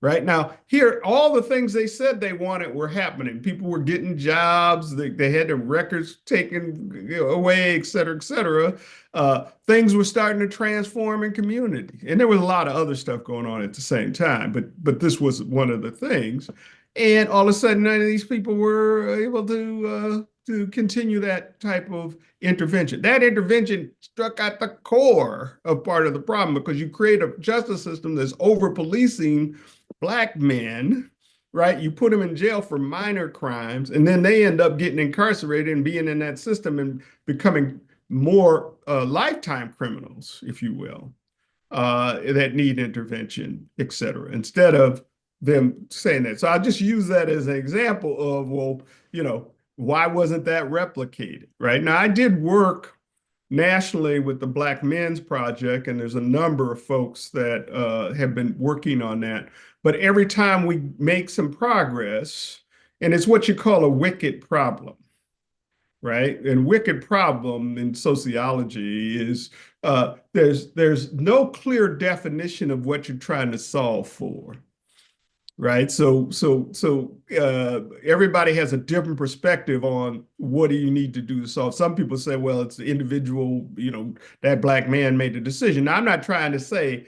Right now, here, all the things they said they wanted were happening. People were getting jobs. They had their records taken away, et cetera, et cetera. Things were starting to transform in community. And there was a lot of other stuff going on at the same time, but this was one of the things. And all of a sudden, none of these people were able to continue that type of intervention. That intervention struck at the core of part of the problem because you create a justice system that's over-policing Black men, right? You put them in jail for minor crimes, and then they end up getting incarcerated and being in that system and becoming more lifetime criminals, if you will, that need intervention, et cetera, instead of them saying that. So I just use that as an example of, well, why wasn't that replicated, right? Now, I did work nationally with the Black Men's Project, and there's a number of folks that have been working on that. But every time we make some progress, and it's what you call a wicked problem, right? And wicked problem in sociology is there's no clear definition of what you're trying to solve for. Right. So everybody has a different perspective on what do you need to do to solve. Some people say, well, it's the individual, that Black man made the decision. Now, I'm not trying to say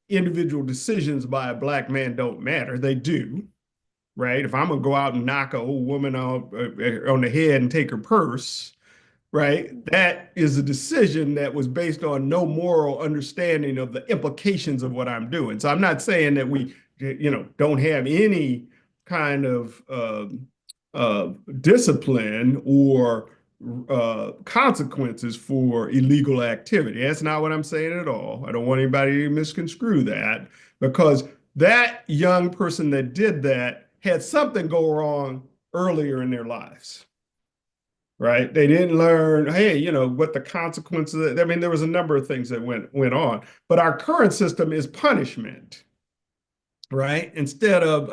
individual decisions by a Black man don't matter. They do. Right. If I'm going to go out and knock an old woman on the head and take her purse, right, that is a decision that was based on no moral understanding of the implications of what I'm doing. So I'm not saying that we don't have any kind of discipline or consequences for illegal activity. That's not what I'm saying at all. I don't want anybody to misconstrue that, because that young person that did that had something go wrong earlier in their lives. Right? They didn't learn, hey, what the consequences. I mean, there was a number of things that went on. But our current system is punishment. Right? Instead of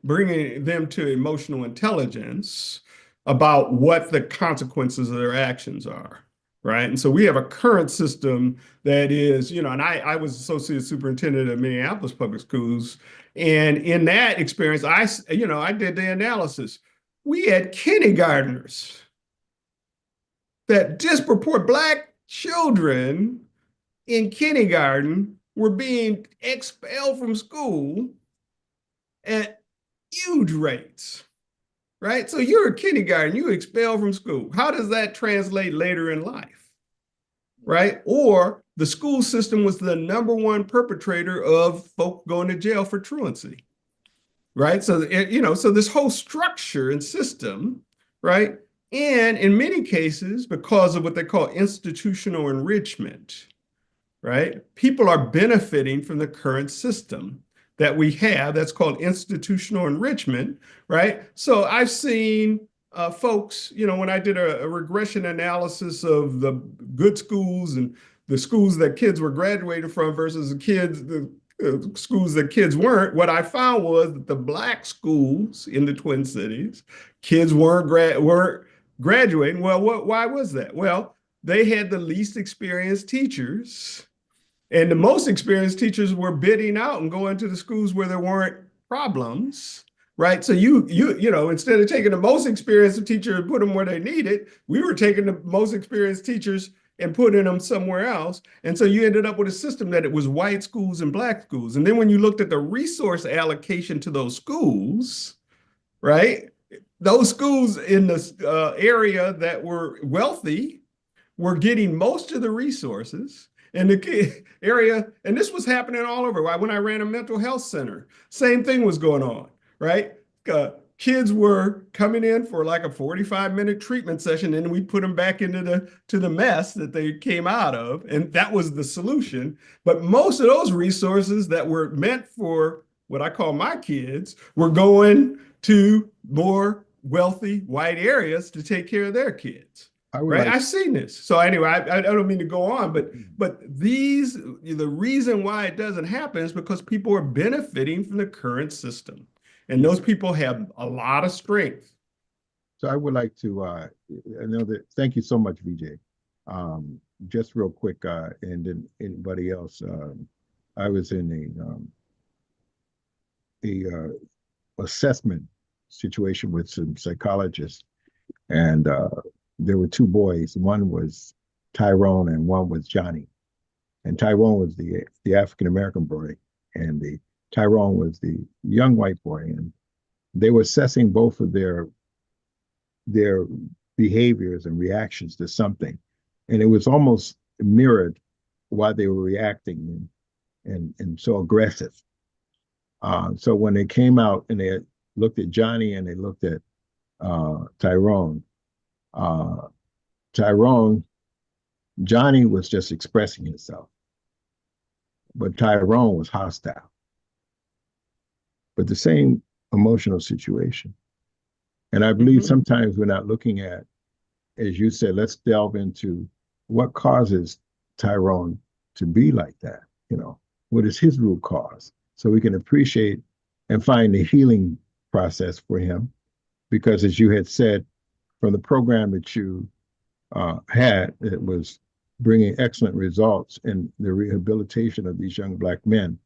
bringing them to emotional intelligence about what the consequences of their actions are. Right? And so we have a current system that is, and I was associate superintendent at Minneapolis Public Schools. And in that experience, I did the analysis. We had kindergartners that Black children in kindergarten were being expelled from school at huge rates, right? So you're a kindergarten, you expelled from school. How does that translate later in life, right? Or the school system was the #1 perpetrator of folk going to jail for truancy, right? So, so this whole structure and system, right? And in many cases, because of what they call institutional enrichment, right? People are benefiting from the current system that we have that's called institutional enrichment, right? So I've seen folks, when I did a regression analysis of the good schools and the schools that kids were graduating from versus the schools that kids weren't, what I found was that the Black schools in the Twin Cities, kids weren't graduating. Well, why was that? Well, they had the least experienced teachers. And the most experienced teachers were bidding out and going to the schools where there weren't problems, right? So instead of taking the most experienced teacher and put them where they needed, we were taking the most experienced teachers and putting them somewhere else. And so you ended up with a system that it was white schools and Black schools. And then when you looked at the resource allocation to those schools, right? Those schools in the area that were wealthy were getting most of the resources. And the area, and this was happening all over. When I ran a mental health center, same thing was going on, right? Kids were coming in for like a 45-minute treatment session, and we put them back into the mess that they came out of, and that was the solution. But most of those resources that were meant for what I call my kids were going to more wealthy white areas to take care of their kids. I would Right? like, I've seen this. So anyway, I don't mean to go on, but the reason why it doesn't happen is because people are benefiting from the current system, and those people have a lot of strength. so I would like to, thank you so much, VJ. Just real quick, and then anybody else, I was in a assessment situation with some psychologists, and there were two boys. One was Tyrone and one was Johnny. And Tyrone was the African American boy, and the Tyrone was the young white boy. And they were assessing both of their behaviors and reactions to something, and it was almost mirrored why they were reacting and so aggressive. So when they came out and they looked at Johnny and they looked at Tyrone, Johnny was just expressing himself, but Tyrone was hostile. But the same emotional situation. And I believe sometimes we're not looking at, as you said, let's delve into what causes Tyrone to be like that. What is his root cause? So we can appreciate and find the healing process for him. Because as you had said, from the program that you had, it was bringing excellent results in the rehabilitation of these young Black men.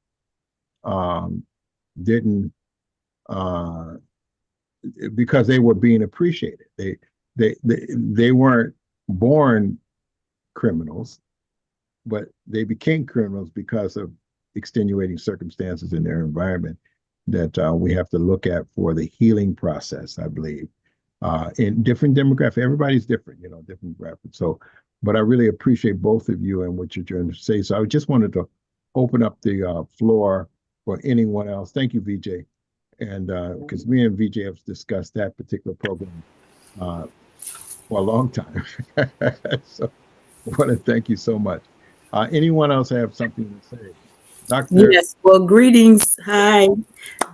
Because they were being appreciated. They weren't born criminals, but they became criminals because of extenuating circumstances in their environment that we have to look at for the healing process, I believe. In different demographics, everybody's different, different demographics. So, but I really appreciate both of you and what you're trying to say. So I just wanted to open up the floor for anyone else. Thank you, VJ. And because me and VJ have discussed that particular program for a long time. So I want to thank you so much. Anyone else have something to say? Dr. Yes, well, greetings. Hi.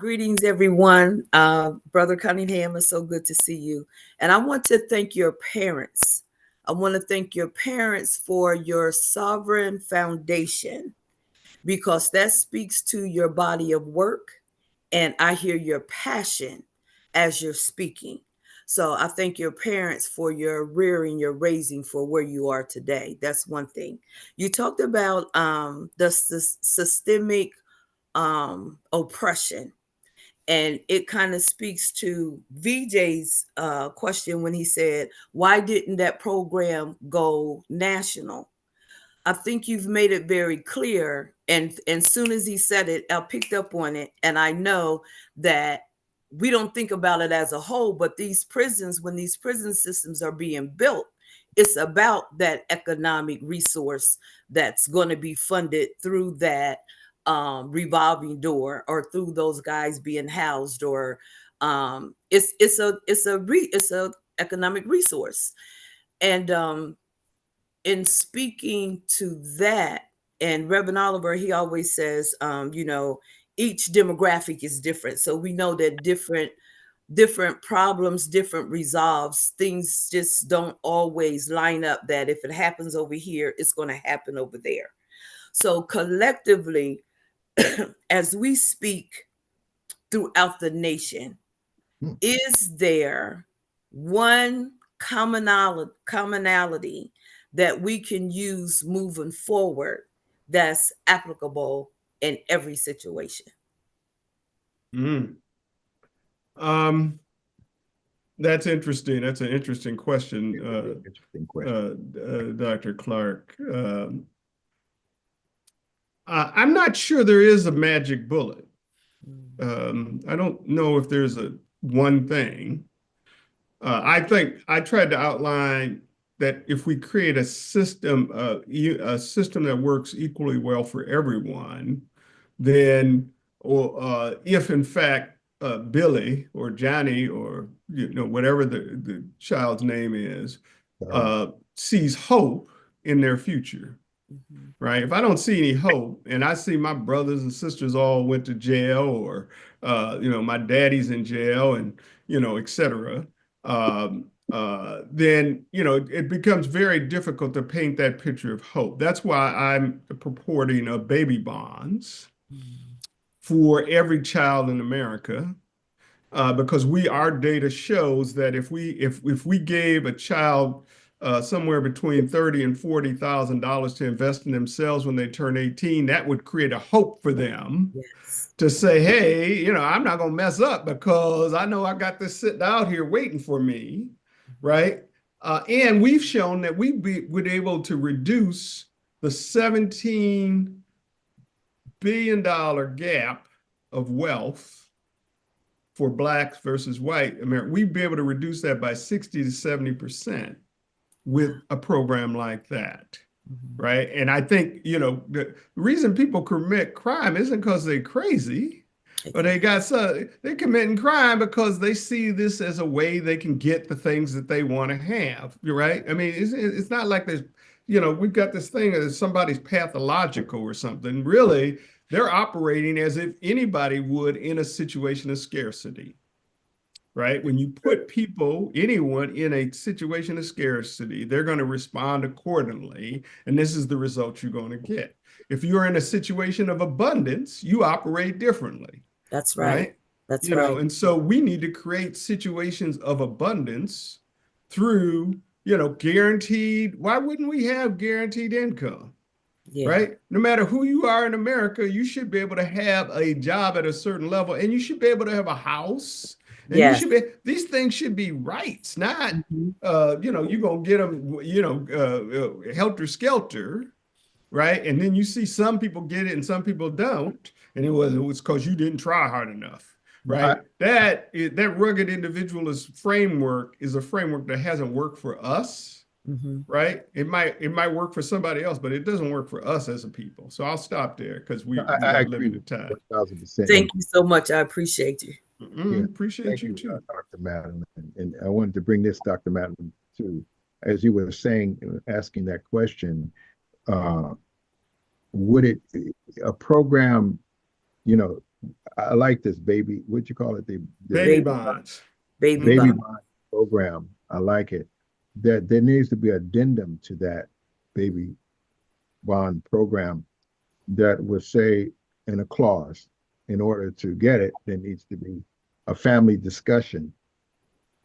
Greetings, everyone. Brother Cunningham, it's so good to see you. And I want to thank your parents. I want to thank your parents for your sovereign foundation, because that speaks to your body of work. And I hear your passion as you're speaking. So I thank your parents for your rearing, your raising for where you are today. That's one thing. You talked about the systemic oppression. And it kind of speaks to VJ's question when he said, why didn't that program go national? I think you've made it very clear. And soon as he said it, I picked up on it. And I know that we don't think about it as a whole, but these prisons, when these prison systems are being built, it's about that economic resource that's going to be funded through that revolving door, or through those guys being housed, or it's a economic resource. And in speaking to that, and Reverend Oliver, he always says, each demographic is different. So we know that different problems, different resolves, things just don't always line up, that if it happens over here, it's going to happen over there. So collectively, as we speak throughout the nation, is there one commonality that we can use moving forward that's applicable in every situation? That's interesting. That's an interesting question, Interesting question. Dr. Clark. I'm not sure there is a magic bullet. I don't know if there's one thing. I think I tried to outline that if we create a system that works equally well for everyone, then, or if in fact Billy or Johnny or whatever the child's name is, sees hope in their future, right? If I don't see any hope and I see my brothers and sisters all went to jail or, my daddy's in jail and, et cetera, then, it becomes very difficult to paint that picture of hope. That's why I'm purporting of baby bonds for every child in America. Because our data shows that if we gave a child somewhere between $30,000 and $40,000 to invest in themselves when they turn 18, that would create a hope for them Yes. to say, hey, I'm not going to mess up because I know I got this sitting out here waiting for me, right? And we've shown that we're able to reduce the $17 billion gap of wealth for Blacks versus white America. We'd be able to reduce that by 60 to 70% with a program like that, right? And I think, the reason people commit crime isn't because they're crazy, or they're committing crime because they see this as a way they can get the things that they want to have, right? I mean, it's not like there's, we've got this thing that somebody's pathological or something. Really, they're operating as if anybody would in a situation of scarcity, right? When you put anyone in a situation of scarcity, they're going to respond accordingly. And this is the result you're going to get. If you're in a situation of abundance, you operate differently. That's right. That's right. And so we need to create situations of abundance through, guaranteed. Why wouldn't we have guaranteed income? Yeah. Right? No matter who you are in America, you should be able to have a job at a certain level, and you should be able to have a house. And Yes. These things should be rights, not, you're going to get them, helter skelter, right? And then you see some people get it and some people don't. And it was because you didn't try hard enough, right? That rugged individualist framework is a framework that hasn't worked for us. Right? It might work for somebody else, but it doesn't work for us as a people. So I'll stop there because we got limited time. 1,000%. Thank you so much. I appreciate you. Appreciate you too, Dr. Madeline. And I wanted to bring this, Dr. Madeline, too. As you were saying, asking that question, would a program, I like this what'd you call it? The baby bonds. Baby bond program. I like it. That there needs to be an addendum to that baby bond program that would say in a clause, in order to get it, there needs to be a family discussion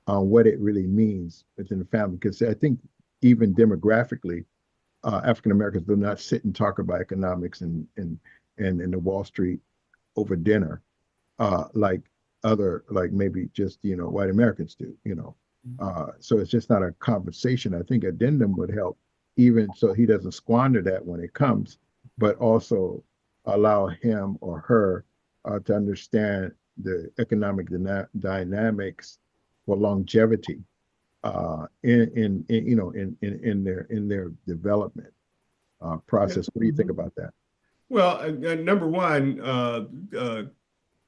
on what it really means within the family. Because I think even demographically, African Americans do not sit and talk about economics and in the Wall Street over dinner, like maybe just white Americans do. So it's just not a conversation. I think addendum would help, even so he doesn't squander that when it comes, but also allow him or her to understand the economic dynamics for longevity in their development process. What do you think about that? Well, number one,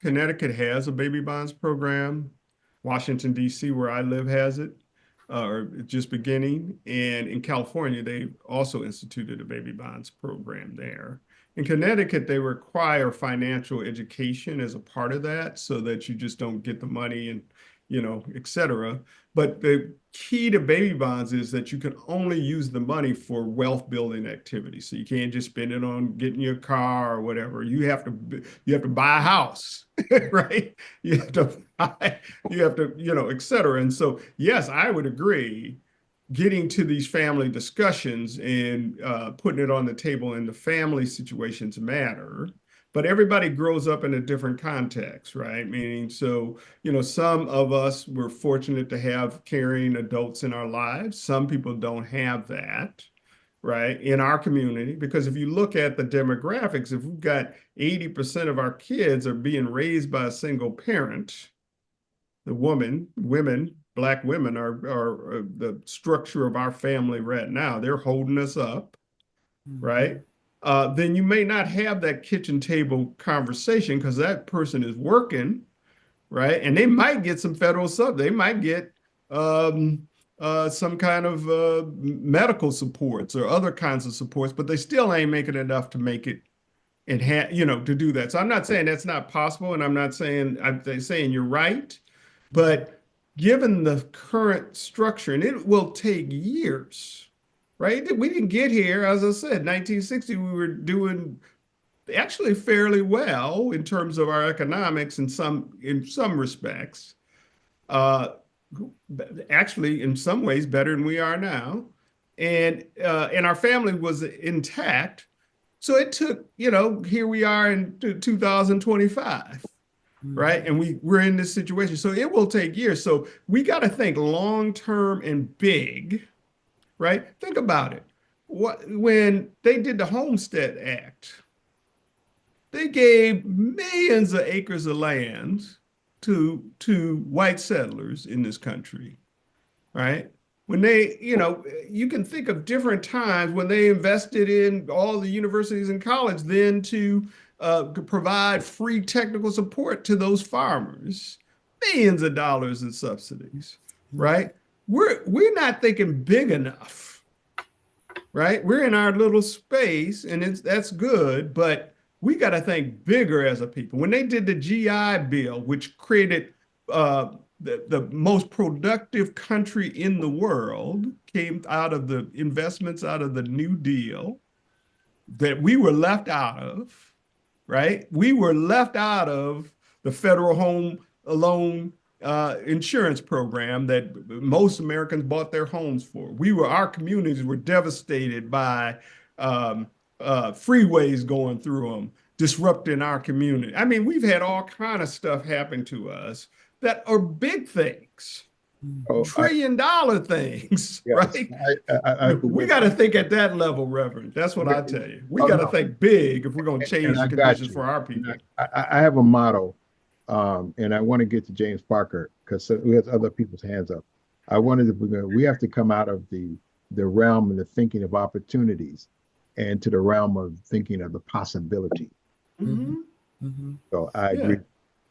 Connecticut has a baby bonds program. Washington, D.C., where I live, has it, or just beginning. And in California, they also instituted a baby bonds program there. In Connecticut, they require financial education as a part of that so that you just don't get the money and, et cetera. But the key to baby bonds is that you can only use the money for wealth building activities. So you can't just spend it on getting your car or whatever. You have to buy a house, right? You have to, et cetera. And so, yes, I would agree. Getting to these family discussions and putting it on the table in the family situations matter. But everybody grows up in a different context, right? Meaning, so, some of us were fortunate to have caring adults in our lives. Some people don't have that, right, in our community. Because if you look at the demographics, if we've got 80% of our kids are being raised by a single parent, Black women are the structure of our family right now. They're holding us up, right? Then you may not have that kitchen table conversation because that person is working, right? And they might get some federal sub. They might get some kind of medical supports or other kinds of supports, but they still ain't making enough to make it and to do that. So I'm not saying that's not possible, and I'm saying you're right, but given the current structure, and it will take years, right? We didn't get here, as I said, 1960, we were doing actually fairly well in terms of our economics in some respects. Actually, in some ways, better than we are now, and our family was intact. So it took, here we are in 2025, right? And we're in this situation. So it will take years. So we got to think long term and big, right? Think about it. When they did the Homestead Act, they gave millions of acres of land to white settlers in this country, right? When they, you can think of different times when they invested in all the universities and college then to provide free technical support to those farmers, millions of dollars in subsidies, right? We're not thinking big enough, right? We're in our little space, and that's good, but we got to think bigger as a people. When they did the GI Bill, which created the most productive country in the world, came out of the investments out of the New Deal that we were left out of, right? We were left out of the federal home loan insurance program that most Americans bought their homes for. Our communities were devastated by freeways going through them, disrupting our community. I mean, we've had all kind of stuff happen to us that are big things, trillion-dollar things, yes, right? We got to think at that level, Reverend. That's what I tell you. We got to think big if we're going to change the conditions for our people. I have a motto, and I want to get to James Parker because we have other people's hands up. I wanted to, we have to come out of the realm and the thinking of opportunities and to the realm of thinking of the possibility. So I agree.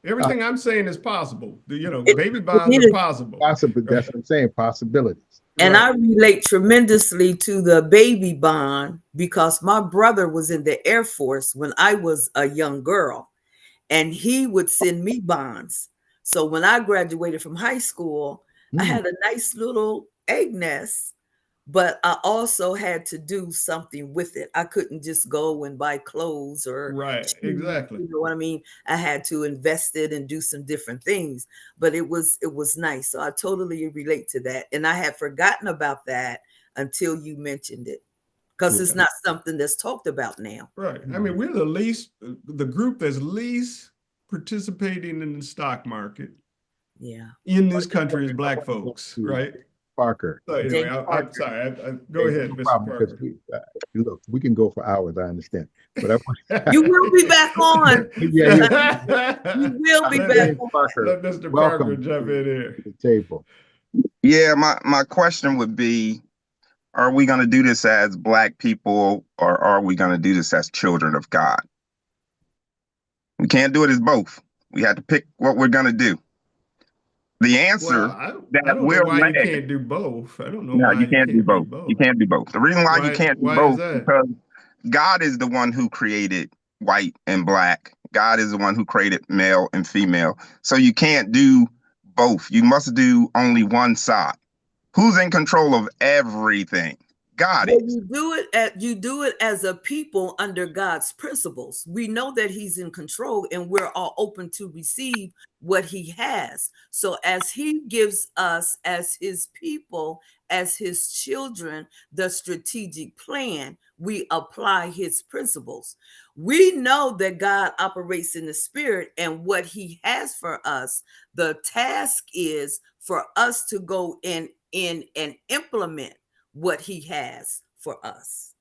Everything I'm saying is possible. Baby bonds are possible. Possible. That's what I'm saying. Possibilities. And I relate tremendously to the baby bond because my brother was in the Air Force when I was a young girl, and he would send me bonds. So when I graduated from high school, I had a nice little egg nest, but I also had to do something with it. I couldn't just go and buy clothes or right, exactly. You know what I mean? I had to invest it and do some different things, but it was nice. So I totally relate to that. And I had forgotten about that until you mentioned it, because it's not something that's talked about now. Right. I mean, we're the group that's least participating in the stock market. Yeah. In this country is Black folks, right? Parker. So anyway, I'm sorry. Go ahead, Mr. Parker. Look, we can go for hours. I understand, but you will be back on. Yeah, you will be back on. Parker. Let Mr. Parker jump in here. The table. Yeah, my question would be: are we going to do this as Black people, or are we going to do this as children of God? We can't do it as both. We have to pick what we're going to do. The answer I don't know why you can't do both. I don't know. No, you can't do both. You can't do both. The reason why you can't do both is because God is the one who created white and Black. God is the one who created male and female. So you can't do both. You must do only one side. Who's in control of everything? God is. You do it as a people under God's principles. We know that he's in control, and we're all open to receive what he has. So as he gives us, as his people, as his children, the strategic plan, we apply his principles. We know that God operates in the spirit, and what he has for us, the task is for us to go in and implement what he has for us.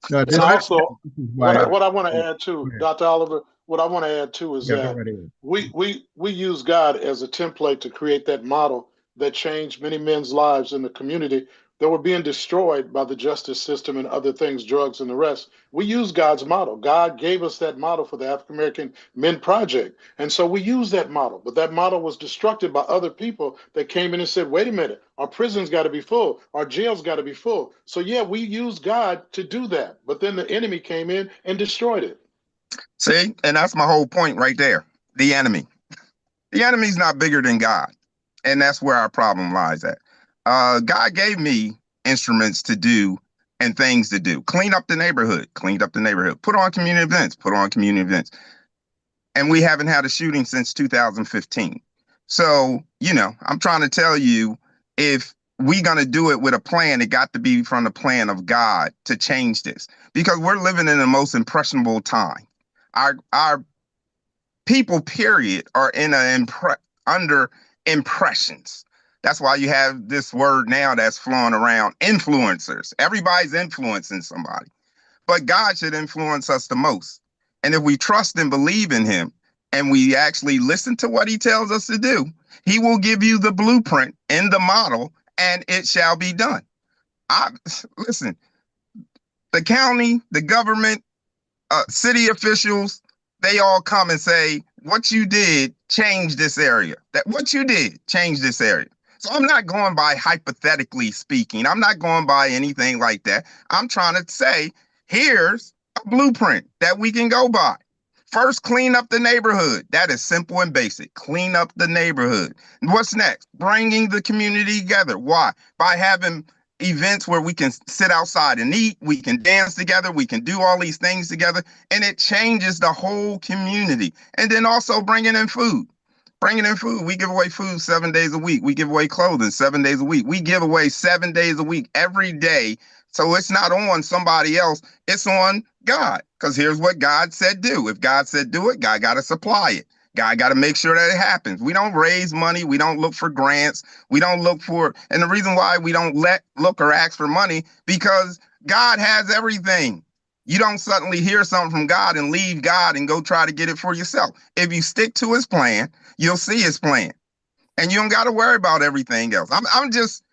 And also, what I want to add too, Dr. Oliver, what I want to add too is that we use God as a template to create that model that changed many men's lives in the community that were being destroyed by the justice system and other things, drugs and the rest. We use God's model. God gave us that model for the African American Men Project. And so we use that model, but that model was destructed by other people that came in and said, wait a minute, our prisons got to be full, our jails got to be full. So yeah, we use God to do that, but then the enemy came in and destroyed it. See, and that's my whole point right there. The enemy. The enemy's not bigger than God. And that's where our problem lies at. God gave me instruments to do and things to do. Clean up the neighborhood, cleaned up the neighborhood. Put on community events, put on community events. And we haven't had a shooting since 2015. So, you know, I'm trying to tell you, if we're going to do it with a plan, it got to be from the plan of God to change this, because we're living in the most impressionable time. Our people, period, are in under impressions. That's why you have this word now that's flowing around, influencers. Everybody's influencing somebody, but God should influence us the most. And if we trust and believe in him and we actually listen to what he tells us to do, he will give you the blueprint and the model, and it shall be done. Listen, the county, the government, city officials, they all come and say, what you did changed this area. That what you did changed this area. So I'm not going by hypothetically speaking. I'm not going by anything like that. I'm trying to say, here's a blueprint that we can go by. First, clean up the neighborhood. That is simple and basic. Clean up the neighborhood. What's next? Bringing the community together. Why? By having events where we can sit outside and eat, we can dance together, we can do all these things together, and it changes the whole community. And then also bringing in food. Bringing in food. We give away food 7 days a week. We give away clothing 7 days a week. We give away 7 days a week every day. So it's not on somebody else. It's on God. Because here's what God said do. If God said do it, God got to supply it. God got to make sure that it happens. We don't raise money. We don't look for grants. We don't look for, and the reason why we don't look or ask for money, because God has everything. You don't suddenly hear something from God and leave God and go try to get it for yourself. If you stick to his plan, you'll see his plan, and you don't got to worry about everything else. I'm just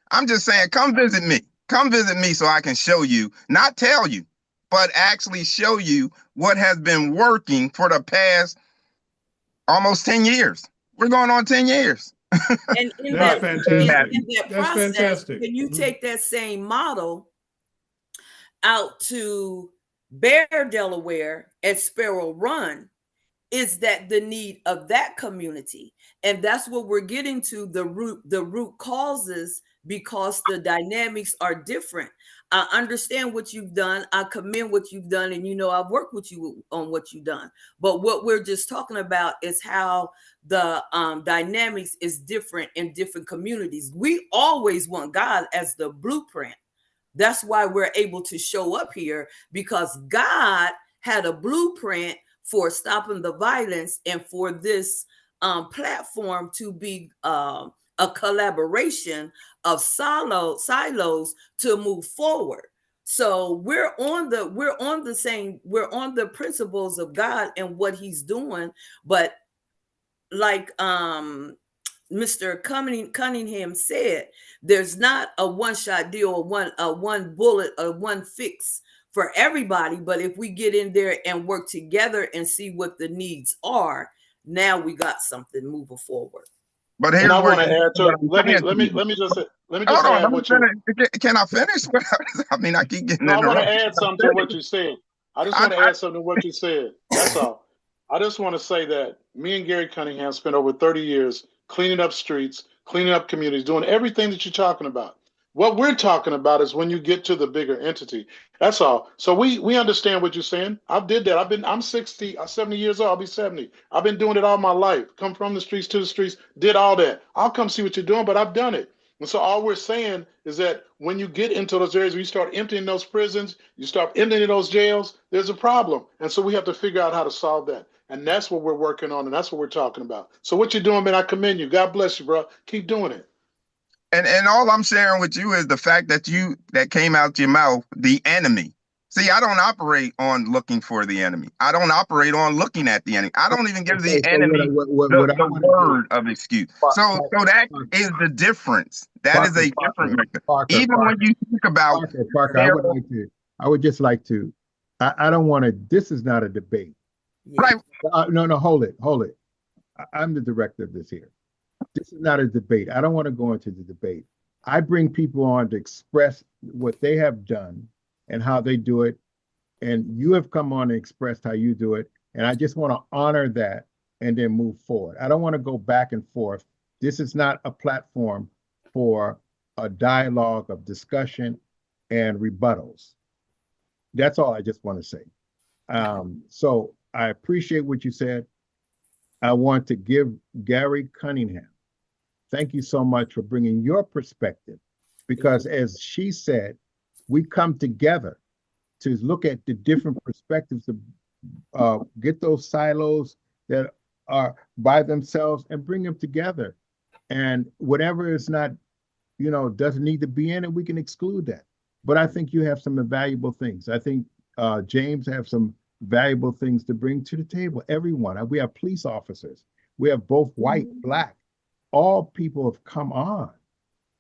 saying, come visit me. Come visit me so I can show you, not tell you, but actually show you what has been working for the past almost 10 years. We're going on 10 years. And in That's that, fantastic. in that That's process, fantastic. can you take that same model out to Bear, Delaware at Sparrow Run? Is that the need of that community? And that's what we're getting to, the root causes, because the dynamics are different. I understand what you've done. I commend what you've done. And, you know, I've worked with you on what you've done. But what we're just talking about is how the dynamics is different in different communities. We always want God as the blueprint. That's why we're able to show up here, because God had a blueprint for stopping the violence and for this platform to be a collaboration of silos to move forward. So we're on the principles of God and what he's doing. But like Mr. Cunningham said, there's not a one-shot deal or one bullet or one fix for everybody. But if we get in there and work together and see what the needs are, now we got something moving forward. But here's I what want to add to it. Let me just add what you. Can I finish? I mean, I keep getting. No, I want to add something to what you said. I just want to add something to what you said. That's all. I just want to say that me and Gary Cunningham spent over 30 years cleaning up streets, cleaning up communities, doing everything that you're talking about. What we're talking about is when you get to the bigger entity. That's all. So we understand what you're saying. I did that. I'm 70 years old. I'll be 70. I've been doing it all my life. Come from the streets to the streets, did all that. I'll come see what you're doing, but I've done it. And so all we're saying is that when you get into those areas, where you start emptying those prisons, you start emptying those jails, there's a problem. And so we have to figure out how to solve that. And that's what we're working on. And that's what we're talking about. So what you're doing, man, I commend you. God bless you, bro. Keep doing it. And all I'm sharing with you is the fact that that came out your mouth, the enemy. See, I don't operate on looking for the enemy. I don't operate on looking at the enemy. I don't even give the enemy the word of excuse. So that is the difference. That is a different method. Even when you think about Parker, I would just like to, I don't want to, this is not a debate. Right. No, hold it. I'm the director of this here. This is not a debate. I don't want to go into the debate. I bring people on to express what they have done and how they do it. And you have come on and expressed how you do it. And I just want to honor that and then move forward. I don't want to go back and forth. This is not a platform for a dialogue of discussion and rebuttals. That's all I just want to say. So I appreciate what you said. I want to give Gary Cunningham, thank you so much for bringing your perspective, because as she said, we come together to look at the different perspectives to get those silos that are by themselves and bring them together. And whatever is not, doesn't need to be in it, we can exclude that. But I think you have some valuable things. I think James have some valuable things to bring to the table. Everyone, we have police officers. We have both white, black. All people have come on,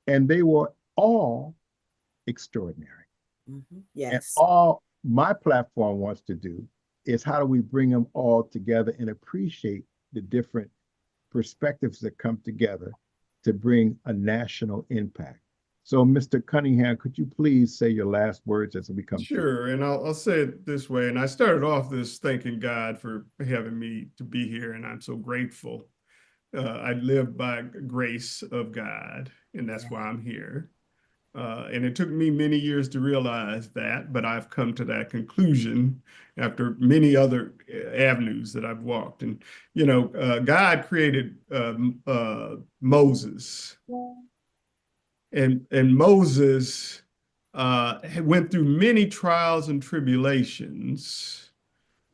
and they were all extraordinary. Yes. And all my platform wants to do is how do we bring them all together and appreciate the different perspectives that come together to bring a national impact. So, Mr. Cunningham, could you please say your last words as we come? Sure, and I'll say it this way. And I started off this thanking God for having me to be here, and I'm so grateful. I live by grace of God, and that's why I'm here. And it took me many years to realize that, but I've come to that conclusion after many other avenues that I've walked. And, God created Moses. And Moses went through many trials and tribulations.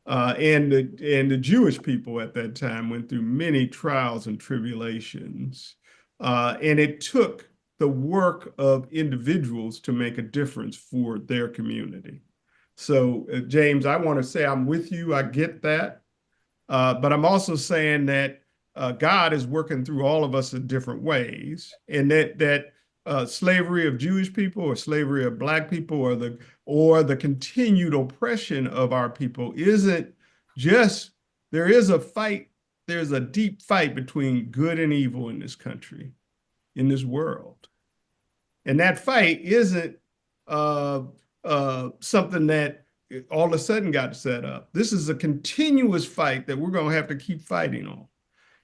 And the Jewish people at that time went through many trials and tribulations. And it took the work of individuals to make a difference for their community. So, James, I want to say I'm with you. I get that. But I'm also saying that God is working through all of us in different ways, and that slavery of Jewish people or slavery of Black people or the continued oppression of our people isn't just, there is a fight, there's a deep fight between good and evil in this country, in this world. And that fight isn't something that all of a sudden got set up. This is a continuous fight that we're going to have to keep fighting on.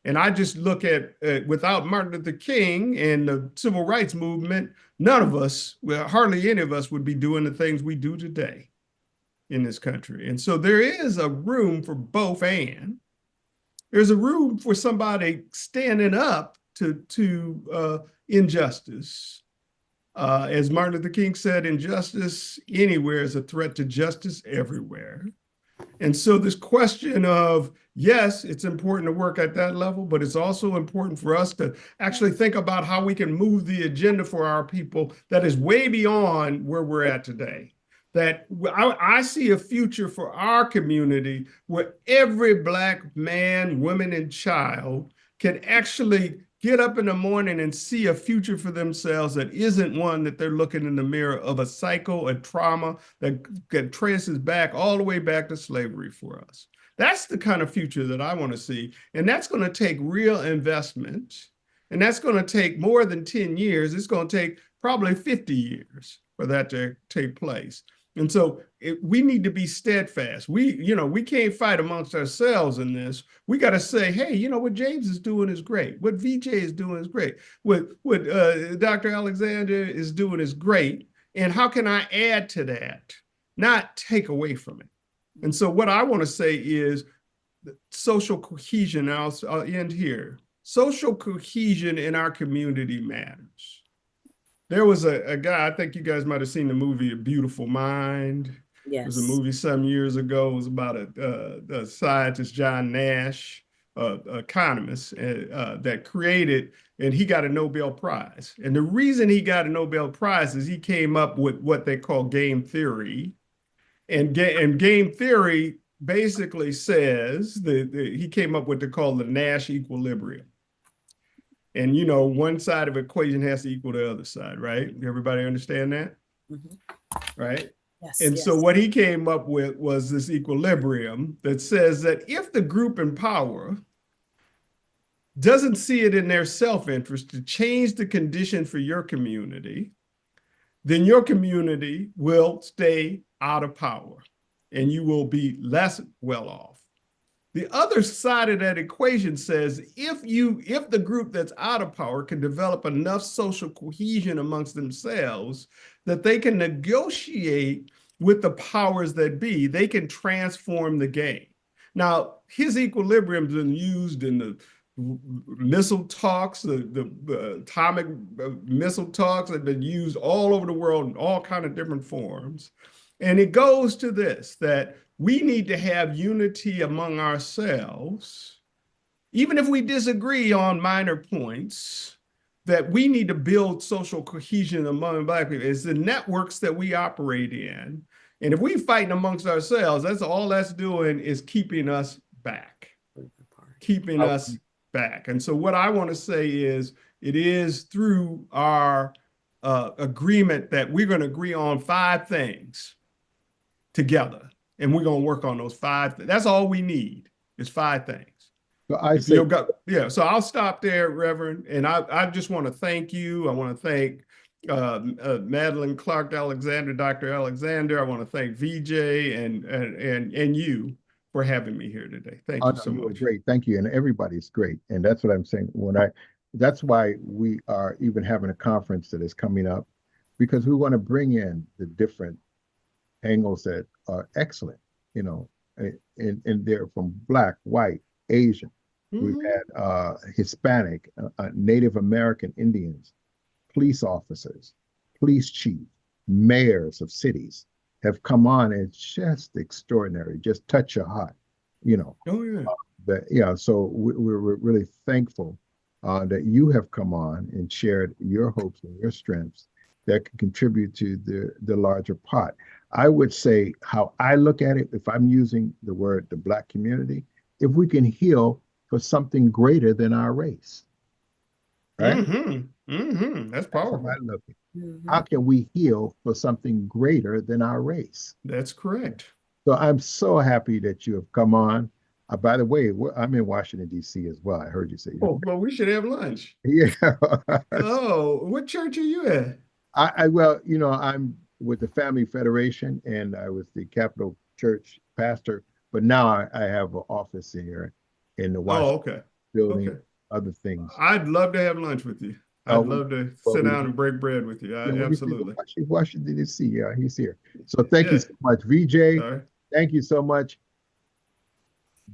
And I just look at, without Martin Luther King and the civil rights movement, none of us, well, hardly any of us would be doing the things we do today in this country. And so there is a room for both and. There's a room for somebody standing up to injustice. As Martin Luther King said, injustice anywhere is a threat to justice everywhere. And so this question of, yes, it's important to work at that level, but it's also important for us to actually think about how we can move the agenda for our people that is way beyond where we're at today. That I see a future for our community where every Black man, woman, and child can actually get up in the morning and see a future for themselves that isn't one that they're looking in the mirror of a cycle, a trauma that traces back all the way back to slavery for us. That's the kind of future that I want to see. And that's going to take real investment. And that's going to take more than 10 years. It's going to take probably 50 years for that to take place. And so we need to be steadfast. We can't fight amongst ourselves in this. We got to say, hey, what James is doing is great. What VJ is doing is great. What Dr. Alexander is doing is great. And how can I add to that, not take away from it? And so what I want to say is social cohesion. I'll end here. Social cohesion in our community matters. There was a guy, I think you guys might have seen the movie A Beautiful Mind. Yes. It was a movie some years ago. It was about a scientist, John Nash, economist, that created, and he got a Nobel Prize. And the reason he got a Nobel Prize is he came up with what they call game theory. And game theory basically says that he came up with what they call the Nash equilibrium. And, you know, one side of the equation has to equal the other side, right? Everybody understand that? Mm-hmm. Right? Yes. And so what he came up with was this equilibrium that says that if the group in power doesn't see it in their self-interest to change the condition for your community, then your community will stay out of power and you will be less well off. The other side of that equation says if the group that's out of power can develop enough social cohesion amongst themselves that they can negotiate with the powers that be, they can transform the game. Now, his equilibrium has been used in the missile talks, the atomic missile talks have been used all over the world in all kinds of different forms. And it goes to this, that we need to have unity among ourselves, even if we disagree on minor points, that we need to build social cohesion among Black people. It's the networks that we operate in. And if we fighting amongst ourselves, that's all that's doing is keeping us back, keeping us back. And so what I want to say is, it is through our agreement that we're going to agree on 5 things together. And we're going to work on those 5. That's all we need is 5 things. So I say, so I'll stop there, Reverend. And I just want to thank you. I want to thank Madeline Clark Alexander, Dr. Alexander. I want to thank VJ and you for having me here today. Thank you so much. Great. Thank you. And everybody's great. And that's what I'm saying. That's why we are even having a conference that is coming up, because we want to bring in the different angles that are excellent, you know, and they're from Black, white, Asian. Mm-hmm. We've had Hispanic, Native American Indians, police officers, police chief, mayors of cities have come on, and it's just extraordinary. Just touch your heart, you know. Oh yeah. So we're really thankful that you have come on and shared your hopes and your strengths that can contribute to the larger pot. I would say how I look at it, if I'm using the word the Black community, if we can heal for something greater than our race, right? Mm-hmm. Mm-hmm. That's powerful. That's how I look at it. Mm-hmm. How can we heal for something greater than our race? That's correct. So I'm so happy that you have come on. By the way, I'm in Washington, D.C. as well. I heard you say. Oh, well, we should have lunch. Yeah. Oh, what church are you at? Well, you know, I'm with the Family Federation, and I was the Capital Church pastor, but now I have an office here in the Washington building, other things. I'd love to have lunch with you. I'd love to sit down and break bread with you. Absolutely. Washington, D.C. Yeah, he's here. So thank you so much, VJ. Thank you so much.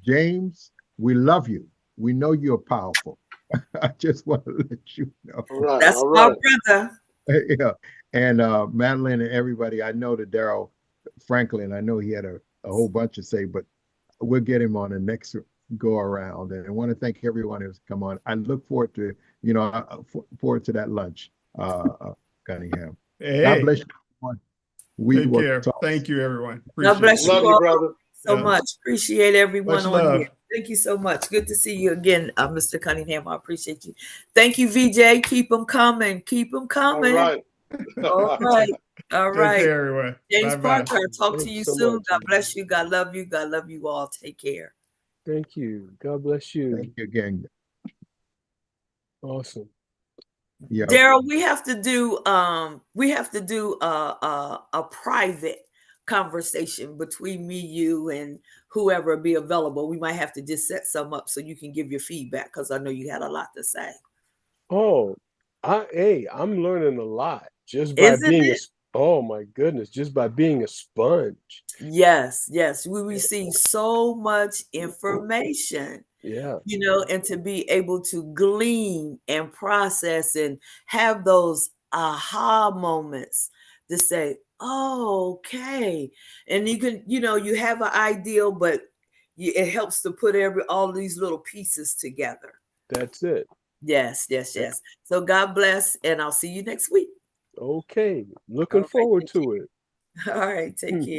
James, we love you. We know you're powerful. I just want to let you know. All right, that's my brother. Yeah. And Madeline and everybody, I know that Daryl Franklin, I know he had a whole bunch to say, but we'll get him on the next go around. And I want to thank everyone who's come on. I look forward to, forward to that lunch, Cunningham. Hey. God bless you, everyone. Take care. Thank you, everyone. God bless you. Love you, brother. So much. Appreciate everyone much on love. here. Thank you so much. Good to see you again, Mr. Cunningham. I appreciate you. Thank you, VJ. Keep them coming. Keep them coming. All right. All right. All right. Take care, everyone. James Bye-bye. Parker, talk to Thanks you so soon. much. God bless you. God love you. God love you all. Take care. Thank you. God bless you. Thank you again. Awesome. Yeah. Daryl, we have to do a private conversation between me, you, and whoever be available. We might have to just set some up so you can give your feedback, because I know you had a lot to say. Oh, I'm learning a lot just by oh my goodness, just by being a sponge. Yes, we receive so much information. Yeah. And to be able to glean and process and have those aha moments to say, oh, okay. And you can, you have an ideal, but it helps to put all these little pieces together. That's it. Yes. So God bless, and I'll see you next week. Okay. Looking forward to it. All right. Take care.